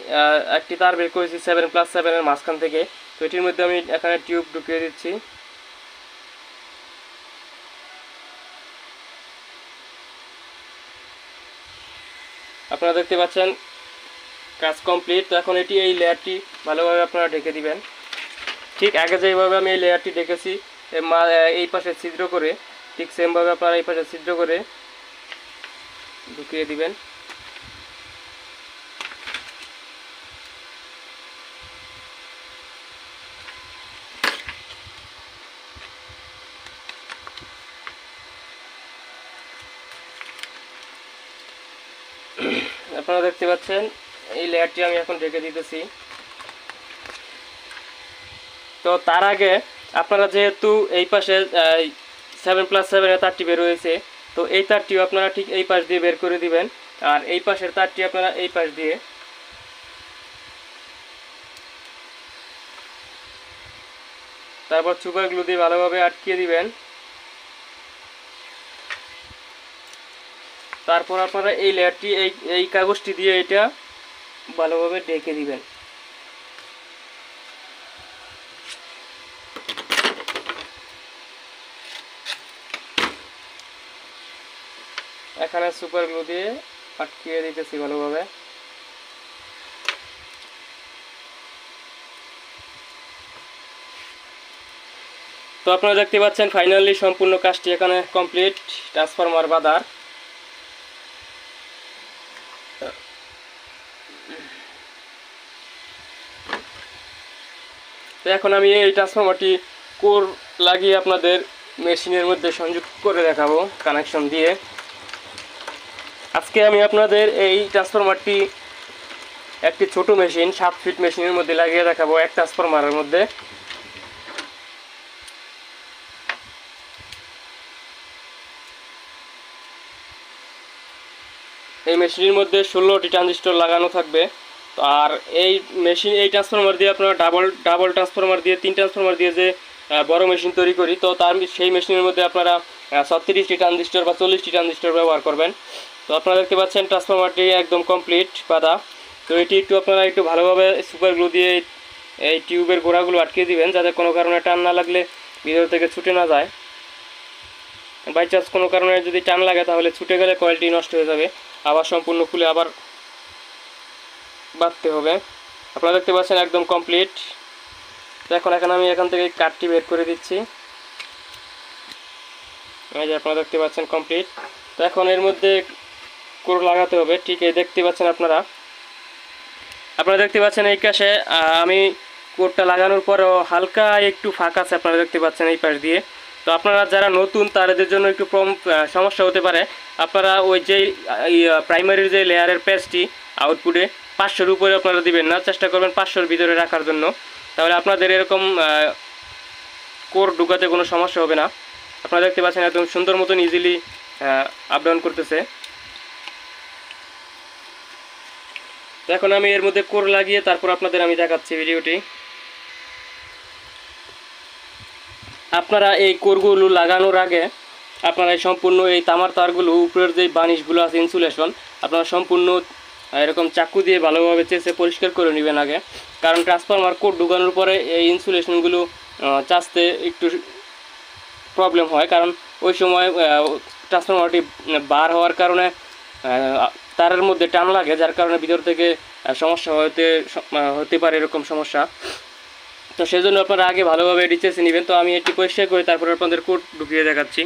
একটি তার বের করেছি 7+7 এর মাঝখান থেকে, তো এটির মধ্যে আমি এখানে টিউব ঢুকিয়ে দিচ্ছি। আপনারা দেখতে পাচ্ছেন কাজ কমপ্লিট। তো এখন এটি এই লেয়ারটি ভালোভাবে আপনারা ঢেকে দিবেন। ঠিক আগে যেভাবে আমি এই লেয়ারটি ঢেকেছি এই পাশে ছিদ্র করে, ঠিক সেমভাবে আপনারা এই পাশে ছিদ্র করে ঢুকিয়ে দিবেন। আপনারা দেখতে পাচ্ছেন এই লেয়ারটি আমি এখন ঢেকে দিতেছি। তো তার আগে আপনারা যেহেতু এই পাশে 7+7 এর তারটি বের হয়েছে, তো এই তারটিও আপনারা ঠিক এই পাশ দিয়ে বের করে দিবেন। আর এই পাশের তারটি আপনারা এই পাশ দিয়ে, তারপর সুপার গ্লু দিয়ে ভালোভাবে আটকিয়ে দিবেন। তারপর আপনারা এই লেয়ারটি এই কাগজটি দিয়ে এটা ভালোভাবে ঢেকে দিবেন। এখানে সুপার গ্লু দিয়ে আটকিয়ে দিতেছি ভালোভাবে। তো আপনারা দেখতে পাচ্ছেন ফাইনালি সম্পূর্ণ কাজটি এখানে কমপ্লিট। ট্রান্সফরমার বাঁধার তো এখন আমি এই ট্রান্সফরমারটি কোর লাগিয়ে আপনাদের মেশিনের মধ্যে সংযুক্ত করে দেখাবো কানেকশন দিয়ে। আজকে আমি আপনাদের এই ট্রান্সফরমারটি একটি ছোট মেশিন 7 ফিট মেশিনের মধ্যে লাগিয়ে দেখাবো এক ট্রান্সফরমারের মধ্যে। এই মেশিনের মধ্যে 16টি ট্রানজিস্টর লাগানো থাকবে। আর এই ট্রান্সফরমার দিয়ে আপনারা ডাবল ট্রান্সফরমার দিয়ে 3 ট্রান্সফরমার দিয়ে যে বড় মেশিন তৈরি করি, তো সেই মেশিনের মধ্যে আপনারা 36টি ট্রানজিস্টর বা 40টি ট্রানজিস্টর ব্যবহার করবেন। তো আপনারা দেখতে পাচ্ছেন ট্রান্সফরমারটি একদম কমপ্লিট বাঁধা। তো এটি আপনারা একটু ভালোভাবে সুপার গ্লু দিয়ে এই টিউবের গোড়াগুলো আটকে দিবেন, যাতে কোনো কারণে টান না লাগলে ভিতর থেকে ছুটে না যায়। বাই চান্স কোনো কারণে যদি টান লাগে তাহলে ছুটে গেলে কয়েলটি নষ্ট হয়ে যাবে, আবার সম্পূর্ণ খুলে আবার বাঁধতে হবে। আপনারা দেখতে পাচ্ছেন একদম কমপ্লিট। তো এখন আমি এখান থেকে কাঠটি বের করে দিচ্ছি। এই যে আপনারা দেখতে পাচ্ছেন কমপ্লিট। তো এখন এর মধ্যে কোর লাগাতে হবে। ঠিক এই দেখতে পাচ্ছেন আপনারা দেখতে পাচ্ছেন এই কাছে আমি কোরটা লাগানোর পরেও হালকা একটু ফাঁকা আছে, আপনারা দেখতে পাচ্ছেন এই পাশ দিয়ে। তো আপনারা যারা নতুন তাদের জন্য একটু সমস্যা হতে পারে। আপনারা ওই যে প্রাইমারির যে লেয়ারের পেজটি আউটপুটে 500-র উপরে আপনারা দিবেন না, চেষ্টা করবেন 500-র ভিতরে রাখার জন্য। তাহলে আপনাদের এরকম কোর ঢুকাতে কোনো সমস্যা হবে না। আপনারা দেখতে পাচ্ছেন একদম সুন্দর মতন ইজিলি আপ ডাউন করতেছে। তো এখন আমি এর মধ্যে কোর লাগিয়ে তারপর আপনাদের আমি দেখাচ্ছি ভিডিওটি। আপনারা এই কোরগুলো লাগানোর আগে আপনারা এই সম্পূর্ণ এই তামার তারগুলো উপরের যে বানিশগুলো আছে ইনসুলেশন আপনারা সম্পূর্ণ এরকম চাকু দিয়ে ভালোভাবে চেঁচে পরিষ্কার করে নেবেন আগে। কারণ ট্রান্সফরমার কোড ঢুকানোর পরে এই ইনসুলেশনগুলো চাচতে একটু প্রবলেম হয়, কারণ ওই সময় ট্রান্সফরমারটি বার হওয়ার কারণে তারের মধ্যে টান লাগে, যার কারণে ভিতর থেকে সমস্যা হতে পারে এরকম সমস্যা। তো সেজন্য আপনারা আগে ভালোভাবে এটি চেঁচে নেবেন। তো আমি এটি পরিষ্কার করে তারপরে আপনাদের কোড ঢুকিয়ে দেখাচ্ছি।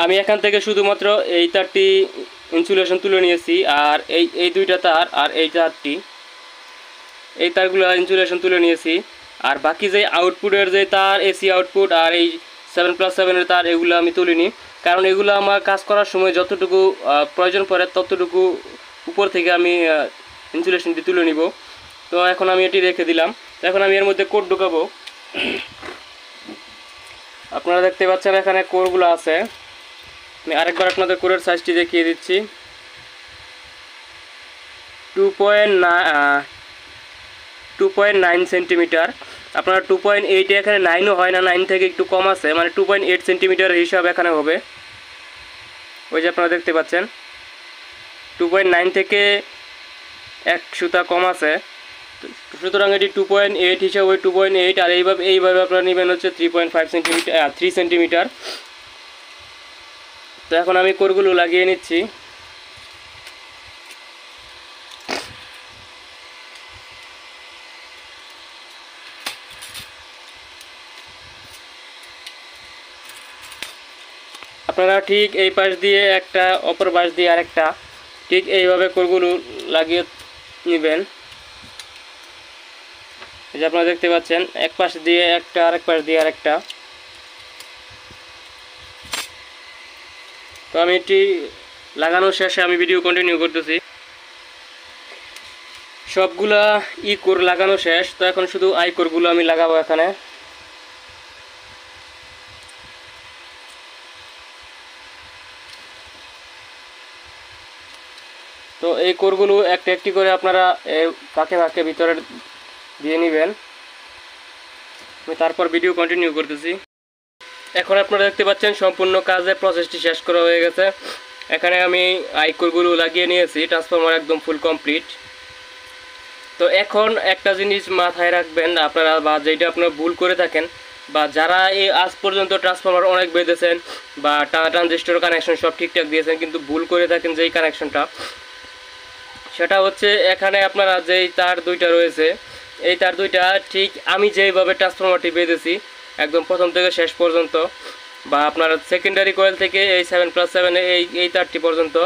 আমি এখান থেকে শুধুমাত্র এই তারটি ইনসুলেশন তুলে নিয়েছি, আর এই দুইটা তার আর এই তারটি, এই তারগুলো ইনসুলেশন তুলে নিয়েছি। আর বাকি যে আউটপুটের যে তার এসি আউটপুট আর এই 7+7-এর তার এগুলো আমি তুলিনি, কারণ এগুলো আমার কাজ করার সময় যতটুকু প্রয়োজন পড়ে ততটুকু উপর থেকে আমি ইনসুলেশনটি তুলে নিব। তো এখন আমি এটি রেখে দিলাম। এখন আমি এর মধ্যে কোড ঢুকাবো। আপনারা দেখতে পাচ্ছেন এখানে কোরগুলো আছে। আমি আরেকবার আপনাদের কোরের সাইজটি দেখিয়ে দিচ্ছি। 2.9 সেন্টিমিটার। আপনারা 2.8 এখানে 9ও হয় না, 9 থেকে একটু কম আছে, মানে 2.8 সেন্টিমিটারের হিসাব এখানে হবে। ওই যে আপনারা দেখতে পাচ্ছেন 2.9 থেকে 1 সুতা কম আছে। সুতরাং এটি 2.8 হিসাবে 2.8, আর এইভাবে আপনারা নেবেন হচ্ছে 3.5 সেন্টিমিটার 3 সেন্টিমিটার। তো এখন আমি কোরগুলো লাগিয়ে নিচ্ছি। আপনারা ঠিক এই পাশ দিয়ে একটা, অপর পাশ দিয়ে আরেকটা, ঠিক এইভাবে কোরগুলো লাগিয়ে নেবেন। এই যে আপনারা দেখতে পাচ্ছেন এক পাশ দিয়ে একটা, আরেক পাশ দিয়ে আরেকটা। তো আমি এটি লাগানোর শেষে আমি ভিডিও কন্টিনিউ করতেছি। সবগুলা কোর লাগানো শেষ। তো এখন শুধু আই কোরগুলো আমি লাগাবো এখানে। তো এই কোরগুলো একটা একটি করে আপনারা ফাঁকে ফাঁকে ভিতরে দিয়ে নেবেন। আমি তারপর ভিডিও কন্টিনিউ করতেছি। এখন আপনারা দেখতে পাচ্ছেন সম্পূর্ণ কাজের প্রসেসটি শেষ করা হয়ে গেছে। এখানে আমি আই কোরগুলো লাগিয়ে নিয়েছি, ট্রান্সফরমার একদম ফুল কমপ্লিট। তো এখন একটা জিনিস মাথায় রাখবেন আপনারা, বা যেটা আপনারা ভুল করে থাকেন, বা যারা এই আজ পর্যন্ত ট্রান্সফরমার অনেক বেঁধেছেন বা ট্রানজিস্টর কানেকশন সব ঠিকঠাক দিয়েছেন, কিন্তু ভুল করে থাকেন যেই কানেকশনটা, সেটা হচ্ছে এখানে আপনারা যেই তার দুইটা রয়েছে, এই তার দুইটা ঠিক আমি যেইভাবে ট্রান্সফরমারটি বেঁধেছি একদম প্রথম থেকে শেষ পর্যন্ত, বা আপনার সেকেন্ডারি কয়েল থেকে এই 7+7 এই তারটি পর্যন্ত,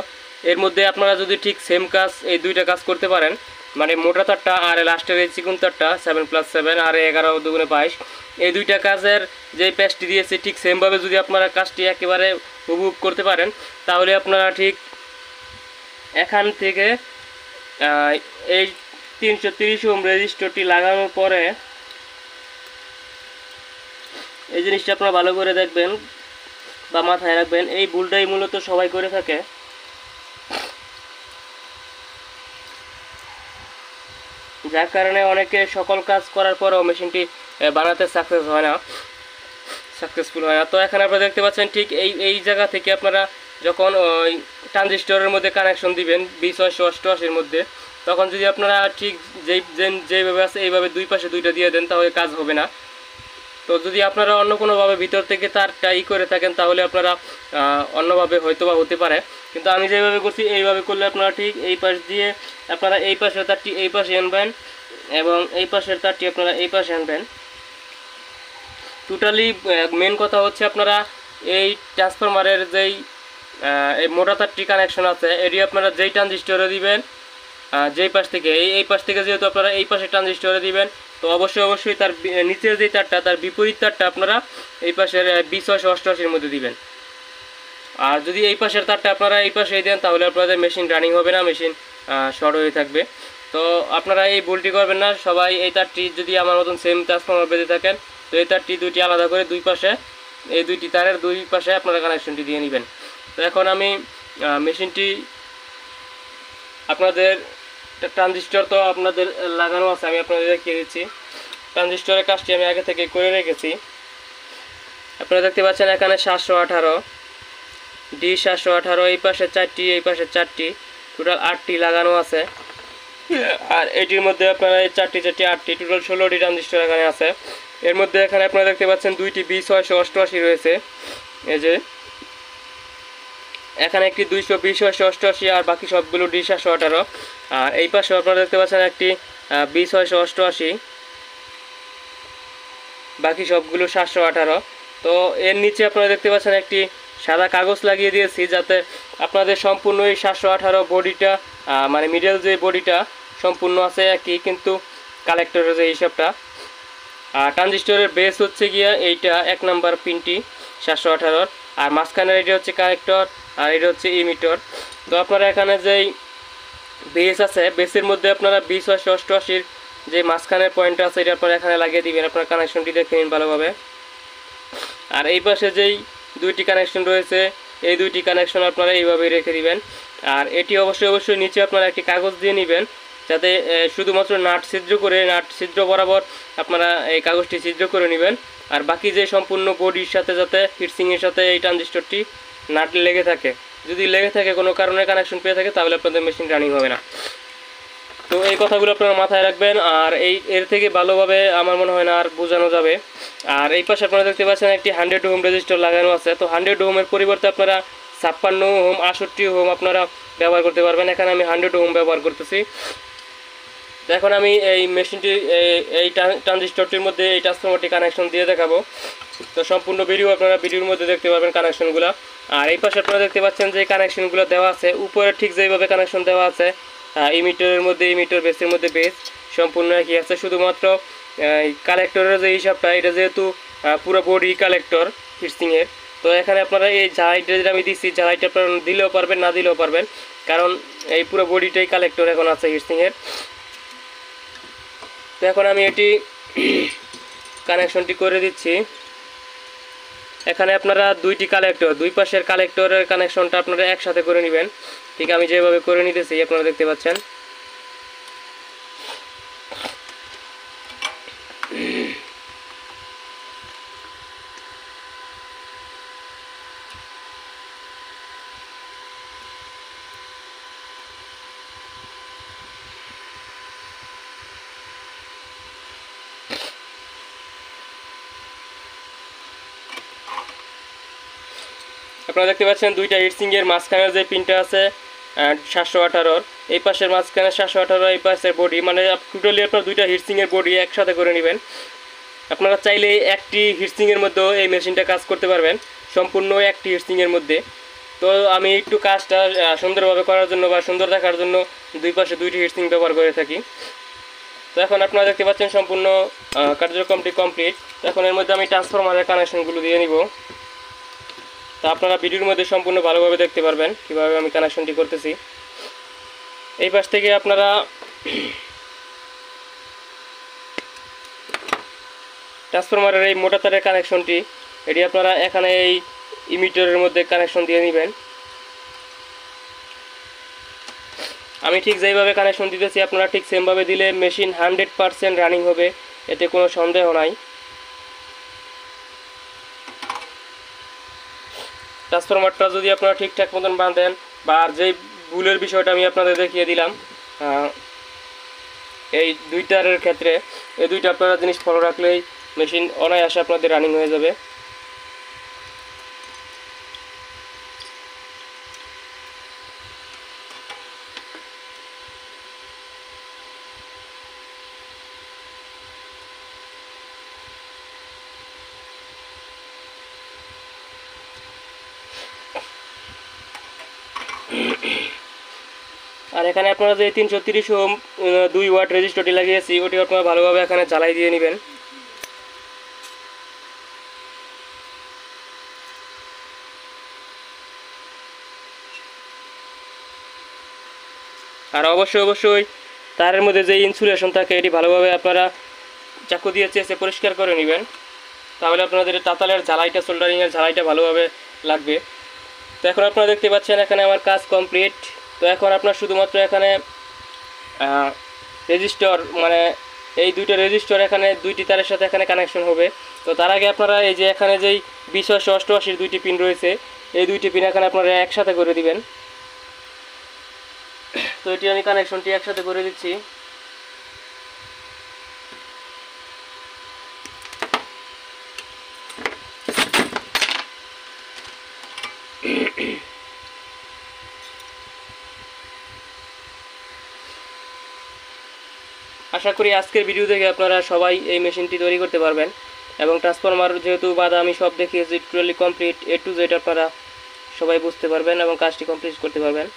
এর মধ্যে আপনারা যদি ঠিক সেম কাজ এই দুইটা কাজ করতে পারেন, মানে মোটা তারটা আর লাস্টের এই চিকুন তারটা 7+7 আর 11×2=22, এই দুইটা কাজের যে প্যাচটি দিয়েছে ঠিক সেমভাবে যদি আপনারা কাজটি একেবারে উপভোগ করতে পারেন, তাহলে আপনারা ঠিক এখান থেকে এই 330 ওহম রেজিস্টরটি লাগানোর পরে এই জিনিসটা আপনারা ভালো করে দেখবেন বা মাথায় রাখবেন। এই ভুলটাই মূলত সবাই করে থাকে। যার কারণে অনেকে সকল কাজ করার পরেও মেশিনটি বানাতে সাকসেসফুল হয় না। তো এখানে আপনারা দেখতে পাচ্ছেন ঠিক এই জায়গা থেকে আপনারা যখন ওই ট্রানজিস্টরের মধ্যে কানেকশন দিবেন 2088 মধ্যে, তখন যদি আপনারা ঠিক যেইভাবে আছে এইভাবে দুই পাশে দুইটা দিয়ে দেন তাহলে কাজ হবে না। তো যদি আপনারা অন্য কোনোভাবে ভিতর থেকে তারটা করে থাকেন তাহলে আপনারা অন্যভাবে হয়তো বা হতে পারে, কিন্তু আমি যেভাবে করছি এইভাবে করলে আপনারা ঠিক এই পাশ দিয়ে আপনারা এই পাশের তারটি এই পাশে আনবেন এবং এই পাশের তারটি আপনারা এই পাশে আনবেন। টোটালি মেন কথা হচ্ছে আপনারা এই ট্রান্সফরমারের যেই এই মোটা তারটি কানেকশন আছে এটি আপনারা যেই ট্রানজিস্টরে দিবেন, যেই পাশ থেকে এই পাশ থেকে যেহেতু আপনারা এই পাশে ট্রানজিস্টরে দিবেন, তো অবশ্যই তার নিচের যে তারটা তার বিপরীত তারটা আপনারা এই পাশের 2088 মধ্যে দিবেন। আর যদি এই পাশের তারটা আপনারা এই পাশে দেন তাহলে আপনাদের মেশিন রানিং হবে না, মেশিন শর্ট হয়ে থাকবে। তো আপনারা এই ভুলটি করবেন না। সবাই এই তারটি যদি আমার মতন সেম ট্রান্সফরমার বেঁধে থাকেন, তো এই তারটি দুইটি আলাদা করে দুই পাশে এই দুইটি তারের দুই পাশে আপনারা কানেকশনটি দিয়ে নেবেন। তো এখন আমি মেশিনটি আপনাদের ট্রানজিস্টর তো আপনাদের লাগানো আছে, আমি আপনাদের দেখিয়ে দিচ্ছি। ট্রানজিস্টরের কাজটি আমি আগে থেকে করে রেখেছি। আপনারা দেখতে পাচ্ছেন এখানে 718 ডি 718, এই পাশে 4টি, এই পাশে 4টি, টোটাল 8টি লাগানো আছে। আর এটির মধ্যে আপনারা এই 4টি 8টি, টোটাল 16টি ট্রানজিস্টর এখানে আছে। এর মধ্যে এখানে আপনারা দেখতে পাচ্ছেন 2টি B688 রয়েছে, এই যে এখানে একটি 220/88 আর বাকি সবগুলো D718। আর এই পাশে আপনারা দেখতে পাচ্ছেন একটি B688, বাকি সবগুলো 718। তো এর নিচে আপনারা দেখতে পাচ্ছেন একটি সাদা কাগজ লাগিয়ে দিয়েছি, যাতে আপনাদের সম্পূর্ণ এই 718 বডিটা মানে মিডল যে বডিটা সম্পূর্ণ আছে একই, কিন্তু কালেক্টরের যে হিসাবটা। আর ট্রানজিস্টরের বেস হচ্ছে গিয়া এইটা 1 নাম্বার পিনটি 718, আর মাঝখানের এটা হচ্ছে কালেক্টর, আর এটা হচ্ছে ইমিটর। তো আপনারা এখানে যেই বেস আছে, বেসের মধ্যে আপনারা 20/88 যে মাঝখানের পয়েন্ট আছে এটা আপনারা এখানে লাগিয়ে দিবেন। আপনারা কানেকশনটি দেখে নিন ভালোভাবে। আর এই পাশে যেই 2টি কানেকশন রয়েছে, এই 2টি কানেকশন আপনারা এইভাবেই রেখে দিবেন। আর এটি অবশ্যই নিচে আপনারা একটি কাগজ দিয়ে নেবেন, যাতে শুধুমাত্র নাট ছিদ্র বরাবর আপনারা এই কাগজটি ছিদ্র করে নেবেন। আর বাকি যে সম্পূর্ণ বডির সাথে যাতে হিটসিংয়ের সাথে এই ট্রানজিস্টরটি নাট লেগে থাকে। যদি লেগে থাকে কোনো কারণে কানেকশন পেয়ে থাকে, তাহলে আপনাদের মেশিন রানিং হবে না। তো এই কথাগুলো আপনারা মাথায় রাখবেন। আর এর থেকে ভালোভাবে আমার মনে হয় না আর বোঝানো যাবে। আর এই পাশে আপনারা দেখতে পাচ্ছেন একটি 100 ওহম রেজিস্টার লাগানো আছে। তো 100 ওহমের পরিবর্তে আপনারা 56 ওহম, 68 ওহম আপনারা ব্যবহার করতে পারবেন। এখানে আমি 100 ওহম ব্যবহার করতেছি। তো এখন আমি এই মেশিনটি এই ট্রানজিস্টরটির মধ্যে এই ট্রান্সফরমারটি কানেকশন দিয়ে দেখাবো। তো সম্পূর্ণ ভিডিও আপনারা ভিডিওর মধ্যে দেখতে পাবেন কানেকশনগুলো। আর এই পাশে আপনারা দেখতে পাচ্ছেন যে কানেকশনগুলো দেওয়া আছে, উপরে ঠিক যেভাবে কানেকশন দেওয়া আছে, ইমিটরের মধ্যে ইমিটর, বেসের মধ্যে বেস, সম্পূর্ণ একই আছে। শুধুমাত্র কালেক্টরের যে হিসাবটা, এটা যেহেতু পুরো বডি কালেক্টর হিটসিংয়ের, তো এখানে আপনারা এই ঝালাইটা যেটা আমি দিচ্ছি, ঝালাইটা আপনারা দিলেও পারবেন, না দিলেও পারবেন, কারণ এই পুরো বডিটাই কালেক্টর এখন আছে হিটসিংয়ের। তো এখন আমি এটি কানেকশনটি করে দিচ্ছি। এখানে আপনারা 2টি কালেক্টর, দুই পাশের কালেক্টরের কানেকশনটা আপনারা একসাথে করে নেবেন। ঠিক আমি যেভাবে করে নিতেছি আপনারা দেখতে পাচ্ছেন। আপনারা দেখতে পাচ্ছেন 2টা হিটসিংয়ের মাঝখানের যে পিনটা আছে 718, এই পাশের মাঝখানে 718, এই পাশের বডি, মানে টোটালি আপনারা 2টা হিটসিংয়ের বডি একসাথে করে নেবেন। আপনারা চাইলে একটি হিটসিংয়ের মধ্যেও এই মেশিনটা কাজ করতে পারবেন, সম্পূর্ণ একটি হিটসিংয়ের মধ্যে। তো আমি একটু কাজটা সুন্দরভাবে করার জন্য বা সুন্দর দেখার জন্য দুই পাশে 2টি হিটসিং ব্যবহার করে থাকি। তো এখন আপনারা দেখতে পাচ্ছেন সম্পূর্ণ কার্যক্রমটি কমপ্লিট। তো এখন এর মধ্যে আমি ট্রান্সফরমারের কানেকশনগুলো দিয়ে নিব। তো আপনারা ভিডিওর মধ্যে সম্পূর্ণ ভালোভাবে দেখতে পারবেন কীভাবে আমি কানেকশনটি করতেছি। এই পাশ থেকে আপনারা ট্রান্সফরমারের এই মোটা তারের কানেকশনটি, এটি আপনারা এখানে এই ইমিটারের মধ্যে কানেকশন দিয়ে নেবেন। আমি ঠিক যেইভাবে কানেকশন দিতেছি আপনারা ঠিক সেমভাবে দিলে মেশিন 100% রানিং হবে, এতে কোনো সন্দেহ নাই। ট্রান্সফরমারটা যদি আপনারা ঠিকঠাক মতন বাঁধেন, বা আর যেই ভুলের বিষয়টা আমি আপনাদের দেখিয়ে দিলাম এই 2 তারের ক্ষেত্রে, এই 2টা আপনারা জিনিস ফলো রাখলেই মেশিন অনায়াসে আপনাদের রানিং হয়ে যাবে। আর এখানে আপনারা যে 330 ওহম 2 ওয়াট রেজিস্টরটি লাগিয়েছি, ওটি আপনারা ভালোভাবে এখানে জ্বালাই দিয়ে নেবেন। আর অবশ্যই তারের মধ্যে যে ইনসুলেশন থাকে, এটি ভালোভাবে আপনারা চাকু দিয়ে চেঁচে পরিষ্কার করে নেবেন, তাহলে আপনাদের তাতালের ঝালাইটা, সোল্ডারিংয়ের ঝালাইটা ভালোভাবে লাগবে। তো এখন আপনারা দেখতে পাচ্ছেন এখানে আমার কাজ কমপ্লিট। তো এখন আপনার শুধুমাত্র এখানে রেজিস্টর, মানে এই দুইটা রেজিস্টার এখানে দুইটি তারের সাথে এখানে কানেকশন হবে। তো তার আগে আপনারা এই যে এখানে যেই 2088 দুইটি পিন রয়েছে, এই দুইটি পিন এখানে আপনারা একসাথে করে দিবেন। তো এটি আমি কানেকশনটি একসাথে করে দিচ্ছি। আশা করি আজকের ভিডিও দেখে আপনারা সবাই এই মেশিনটি তৈরি করতে পারবেন, এবং ট্রান্সফরমার যেহেতু বাধা আমি সব দেখিয়েছি totally complete A to Z আপনারা সবাই বুঝতে পারবেন এবং কাজটি কমপ্লিট করতে পারবেন।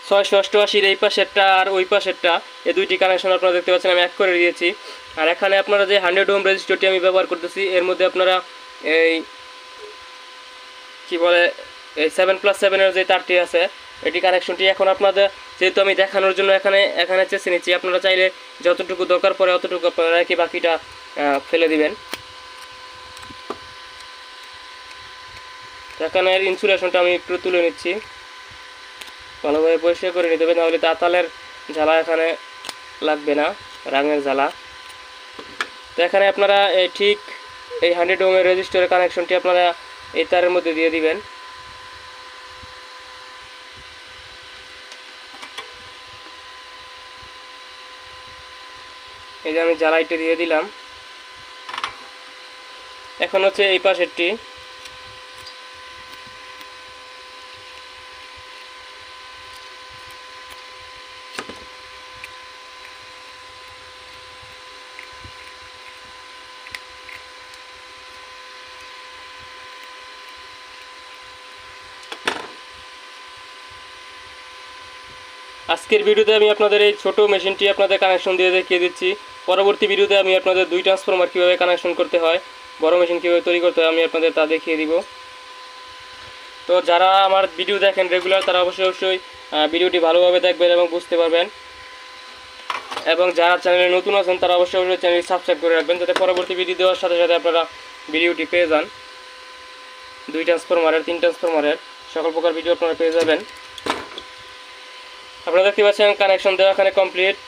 ছয়শো অষ্টআশির এই পাশেরটা আর ওই পাশেরটা এই দুইটি কানেকশন আপনারা দেখতে পাচ্ছেন আমি এক করে দিয়েছি। আর এখানে আপনারা যে 100 ওহম রেজিস্টারটি আমি ব্যবহার করতেছি, এর মধ্যে আপনারা এই কি বলে এই 7+7 যে তারটি আছে এটি কানেকশনটি এখন আপনাদের যেহেতু আমি দেখানোর জন্য এখানে চেষ্টা নিচ্ছি, আপনারা চাইলে যতটুকু দরকার পড়ে অতটুকু আপনারা রেখে বাকিটা ফেলে দিবেন। এখানে ইনসুলেশনটা আমি একটু তুলে নিচ্ছি, ভালোভাবে পরিষ্কার করে নিতে হবে, নাহলে তাতালের জ্বালা এখানে লাগবে না, রাঙের জ্বালা। তো এখানে আপনারা ঠিক এই 100 ওহমের রেজিস্টারের কানেকশনটি আপনারা এই তারের মধ্যে দিয়ে দিবেন। এই যে আমি জ্বালাইটা দিয়ে দিলাম। এখন হচ্ছে এই পাশেরটি, আজকের ভিডিওতে আমি আপনাদের এই ছোট মেশিনটি আপনাদের কানেকশন দিয়ে দেখিয়ে দিচ্ছি। পরবর্তী ভিডিওতে আমি আপনাদের দুই ট্রান্সফরমার কীভাবে কানেকশন করতে হয়, বড় মেশিন কীভাবে তৈরি করতে হয় আমি আপনাদের তা দেখিয়ে দিব। তো যারা আমার ভিডিও দেখেন রেগুলার তারা অবশ্যই ভিডিওটি ভালোভাবে দেখবেন এবং বুঝতে পারবেন, এবং যারা চ্যানেলে নতুন আছেন তারা অবশ্যই চ্যানেলটি সাবস্ক্রাইব করে রাখবেন, যাতে পরবর্তী ভিডিও দেওয়ার সাথে সাথে আপনারা ভিডিওটি পেয়ে যান। 2 ট্রান্সফরমারের 3 ট্রান্সফরমারের সকল প্রকার ভিডিও আপনারা পেয়ে যাবেন। আপনারা দেখতে পাচ্ছেন কানেকশন দেওয়া এখানে কমপ্লিট।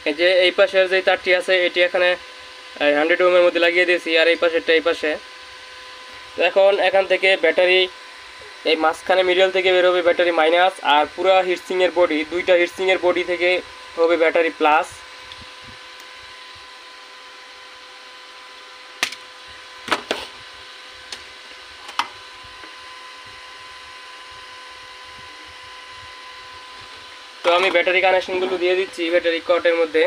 এই যে এই পাশের যে তারটি আছে এটি এখানে 100 ওহমের মধ্যে লাগিয়ে দিয়েছি, আর এই পাশেরটা এই পাশে। তো এখন এখান থেকে ব্যাটারি এই মাঝখানে মিডল থেকে বের হবে ব্যাটারি মাইনাস, আর পুরো হিটসিংয়ের বডি, দুইটা হিটসিংয়ের বডি থেকে হবে ব্যাটারি প্লাস। তো আমি ব্যাটারি কানেকশনগুলো দিয়ে দিচ্ছি ব্যাটারি কটের মধ্যে।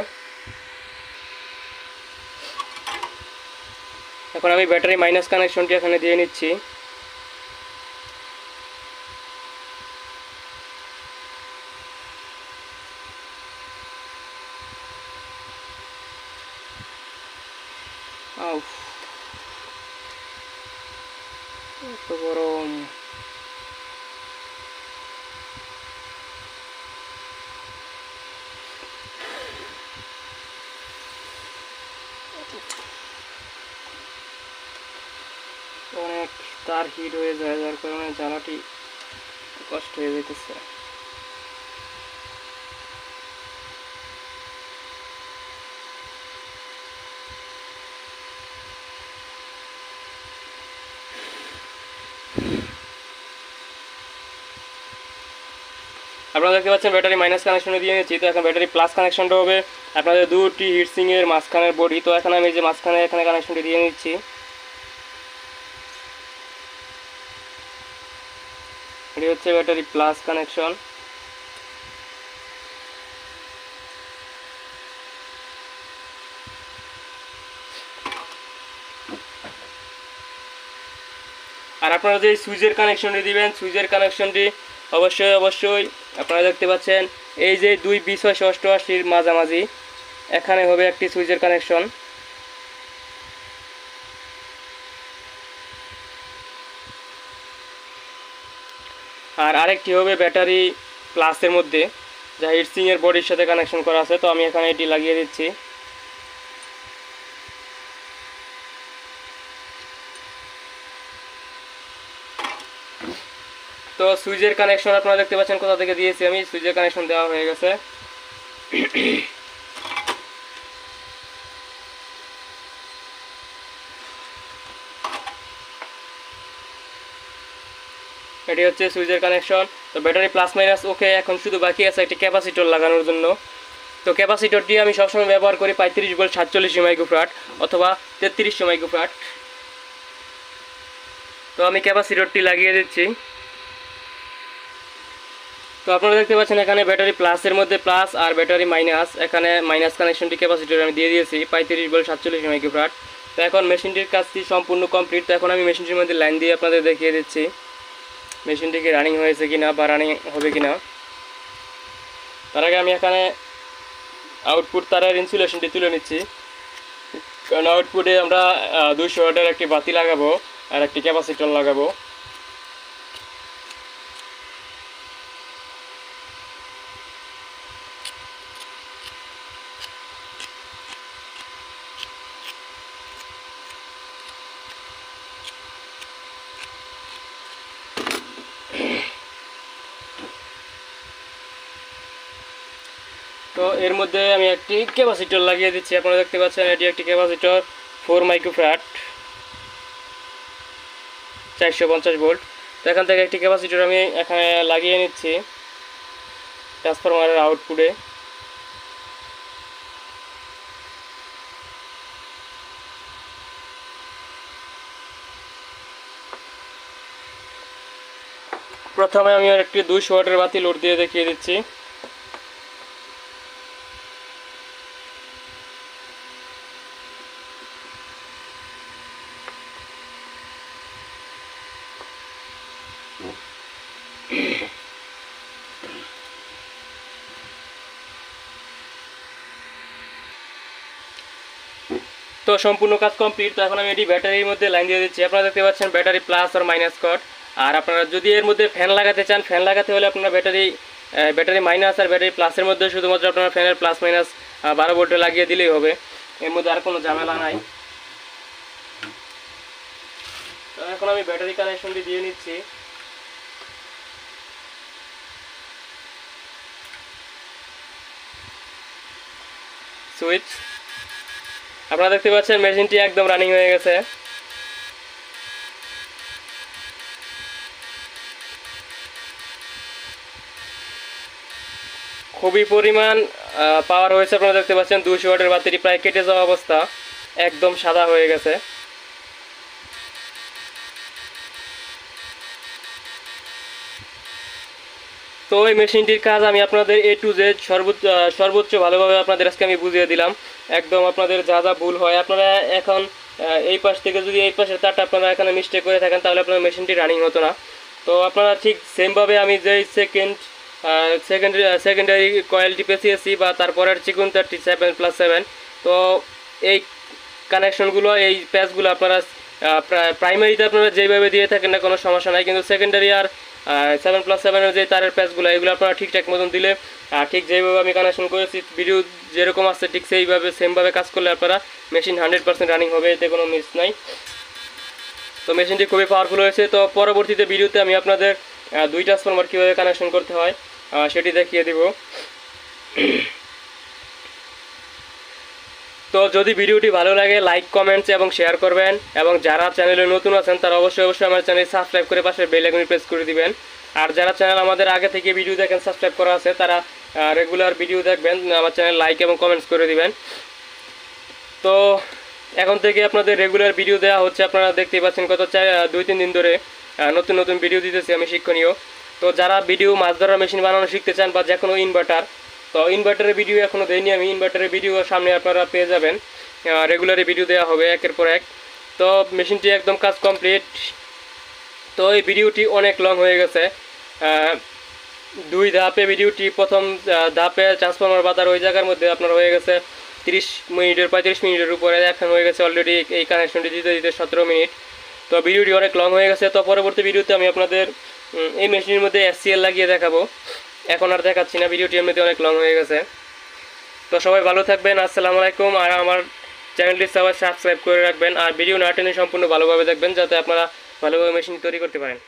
এখন আমি ব্যাটারি মাইনাস কানেকশনটি এখানে দিয়ে নিচ্ছি। এত গরম। অনেক তার হিট হয়ে যায়, যার কারণে জ্বালাটি কষ্ট হয়ে যেতেছে। আপনারা দেখতে পাচ্ছেন ব্যাটারি মাইনাস কানেকশনে দিয়ে নিচ্ছি। তো এখন ব্যাটারি প্লাস কানেকশনটা হবে আপনাদের দুটি হিটসিংয়ের মাঝখানের বডি। তো এখন আমি যে মাঝখানে এখানে কানেকশনটি দিয়ে নিচ্ছি। এটি হচ্ছে ব্যাটারি প্লাস কানেকশন। আর আপনারা যে সুইচের কানেকশনটি দিবেন, সুইচের কানেকশনটি অবশ্যই আপনারা দেখতে পাচ্ছেন এই যে 2 288 মাঝামাঝি এখানে হবে একটি সুইচের কানেকশন। আর আরেকটি হবে ব্যাটারি প্লাসের মধ্যে। যা হিটসিং এর বডির সাথে কানেকশন করা আছে। তো আমি এখানে এটি লাগিয়ে দিচ্ছি। তো সুইচের কানেকশন আপনারা দেখতে পাচ্ছেন কোথা থেকে দিয়েছি আমি, সুইচের কানেকশন দেওয়া হয়ে গেছে। এটি হচ্ছে সুইচের কানেকশন। তো ব্যাটারি প্লাস মাইনাস ওকে, এখন শুধু বাকি আছে একটি ক্যাপাসিটর লাগানোর জন্য। তো ক্যাপাসিটরটি আমি সবসময় ব্যবহার করি 35 ভোল্ট 47 মাইক্রোফ্যারাড অথবা 3300 মাইক্রোফ্যারাড। তো আমি ক্যাপাসিটরটি লাগিয়ে দিচ্ছি। তো আপনারা দেখতে পাচ্ছেন এখানে ব্যাটারি প্লাসের মধ্যে প্লাস আর ব্যাটারি মাইনাস, এখানে মাইনাস কানেকশনটি ক্যাপাসিটর আমি দিয়ে দিয়েছি 35 ভোল্ট 47 মাইক্রোফ্যারাড। তো এখন মেশিনটির কাজটি সম্পূর্ণ কমপ্লিট। তো এখন আমি মেশিনটির মধ্যে লাইন দিয়ে আপনাদের দেখিয়ে দিচ্ছি মেশিনটি কি রানিং হয়েছে কিনা বা রানিং হবে কিনা। তার আগে আমি এখানে আউটপুট তারের ইনসুলেশনটি তুলে নিচ্ছি, কারণ আউটপুটে আমরা 200 ওয়াটের একটি বাতি লাগাবো আর একটি ক্যাপাসিটর লাগাবো। তো এর মধ্যে আমি একটি ক্যাপাসিটর লাগিয়ে দিচ্ছি। আপনারা দেখতে পাচ্ছেন এটি একটি ক্যাপাসিটর 4 মাইক্রোফ্যারাড 450 ভোল্ট। তো এখান থেকে একটি ক্যাপাসিটর আমি এখানে লাগিয়ে নিচ্ছি ট্রান্সফরমারের আউটপুটে। প্রথমে আমি একটি 200 ওয়াটের বাতি লোড দিয়ে দেখিয়ে দিচ্ছি। তো সম্পূর্ণ কাজ কমপ্লিট। তো এখন আমি এটি ব্যাটারির মধ্যে লাইন দিয়ে দিচ্ছি। আপনারা দেখতে পাচ্ছেন ব্যাটারি প্লাস আর মাইনাস কট। আর আপনারা যদি এর মধ্যে ফ্যান লাগাতে চান, ফ্যান লাগাতে হলে আপনারা ব্যাটারি মাইনাস আর ব্যাটারি প্লাসের মধ্যে শুধুমাত্র আপনারা ফ্যানের প্লাস মাইনাস 12 ভোল্টে লাগিয়ে দিলেই হবে, এর মধ্যে আর কোনো ঝামেলা নাই। তো এখন আমি ব্যাটারি কানেকশনটি দিয়ে নিচ্ছি। সুইচ আপনারা দেখতে পাচ্ছেন মেশিনটি একদম রানিং হয়ে গেছে। খুবই পরিমাণ পাওয়ার হয়েছে। আপনারা দেখতে পাচ্ছেন 200 ওয়াটের ব্যাটারি প্রায় কেটে যাওয়া অবস্থা, একদম সাদা হয়ে গেছে। তো এই মেশিনটির কাজ আমি আপনাদের A to Z সর্বোচ্চ ভালোভাবে আপনাদের আজকে আমি বুঝিয়ে দিলাম। একদম আপনাদের যা যা ভুল হয়, আপনারা এখন এই পাশ থেকে যদি এই পাশের তারটা আপনারা এখানে মিস্টেক করে থাকেন তাহলে আপনার মেশিনটি রানিং হতো না। তো আপনারা ঠিক সেমভাবে আমি যেই সেকেন্ডারি কয়েলটি পেঁচিয়েছি বা তারপরের চিকুন তারটি 7+7, তো এই কানেকশনগুলো এই প্যাচগুলো আপনারা প্রাইমারিতে আপনারা যেভাবে দিয়ে থাকেন না কোনো সমস্যা নাই, কিন্তু সেকেন্ডারি আর 7+7-এর যে তারের প্যাচগুলো এগুলো আপনারা ঠিকঠাক মতন দিলে ঠিক যেভাবে আমি কানেকশন করেছি ভিডিও যেরকম আছে ঠিক সেইভাবে সেমভাবে কাজ করলে আপনারা মেশিন 100% রানিং হবে, এতে কোনো মিস নাই। তো মেশিনটি খুবই পাওয়ারফুল হয়েছে। তো পরবর্তীতে ভিডিওতে আমি আপনাদের 2 ট্রান্সফরমার কীভাবে কানেকশন করতে হয় সেটি দেখিয়ে দিব। তো যদি ভিডিওটি ভালো লাগে লাইক কমেন্টস এবং শেয়ার করবেন, এবং যারা চ্যানেলে নতুন আছেন তারা অবশ্যই আমার চ্যানেল সাবস্ক্রাইব করে পাশে বেল আইকন প্রেস করে দিবেন। আর যারা চ্যানেল আমাদের আগে থেকে ভিডিও দেখেন সাবস্ক্রাইব করা আছে তারা রেগুলার ভিডিও দেখবেন, আমার চ্যানেল লাইক এবং কমেন্টস করে দিবেন। তো এখন থেকে আপনাদের রেগুলার ভিডিও দেওয়া হচ্ছে, আপনারা দেখতেই পাচ্ছেন গত 2-3 দিন ধরে নতুন নতুন ভিডিও দিতেছি আমি শিক্ষণীয়। তো যারা ভিডিও মাছ ধরার মেশিন বানানো শিখতে চান বা যে কোনো ইনভার্টার, তো ইনভার্টারের ভিডিও এখনও দেয়নি আমি, ইনভার্টারের ভিডিও সামনে আপনারা পেয়ে যাবেন, রেগুলারই ভিডিও দেওয়া হবে একের পর এক। তো মেশিনটি একদম কাজ কমপ্লিট। তো এই ভিডিওটি অনেক লং হয়ে গেছে, 2 ধাপে ভিডিওটি। প্রথম ধাপে ট্রান্সফরমার বাতার ওই জায়গার মধ্যে আপনার হয়ে গেছে 35 মিনিটের উপরে, এখন হয়ে গেছে অলরেডি এই কানেকশনটি দিতে 17 মিনিট। তো ভিডিওটি অনেক লং হয়ে গেছে। তো পরবর্তী ভিডিওতে আমি আপনাদের এই মেশিনের মধ্যে SCL লাগিয়ে দেখাবো। এখন আর দেখাচ্ছি না, ভিডিওটি এমনিতে অনেক লং হয়ে গেছে। তো সবাই ভালো থাকবেন, আসসালামু আলাইকুম। আর আমার চ্যানেলটি সবাই সাবস্ক্রাইব করে রাখবেন, আর ভিডিও না টেনে সম্পূর্ণ ভালোভাবে দেখবেন যাতে আপনারা ভালোভাবে মেশিন তৈরি করতে পারেন।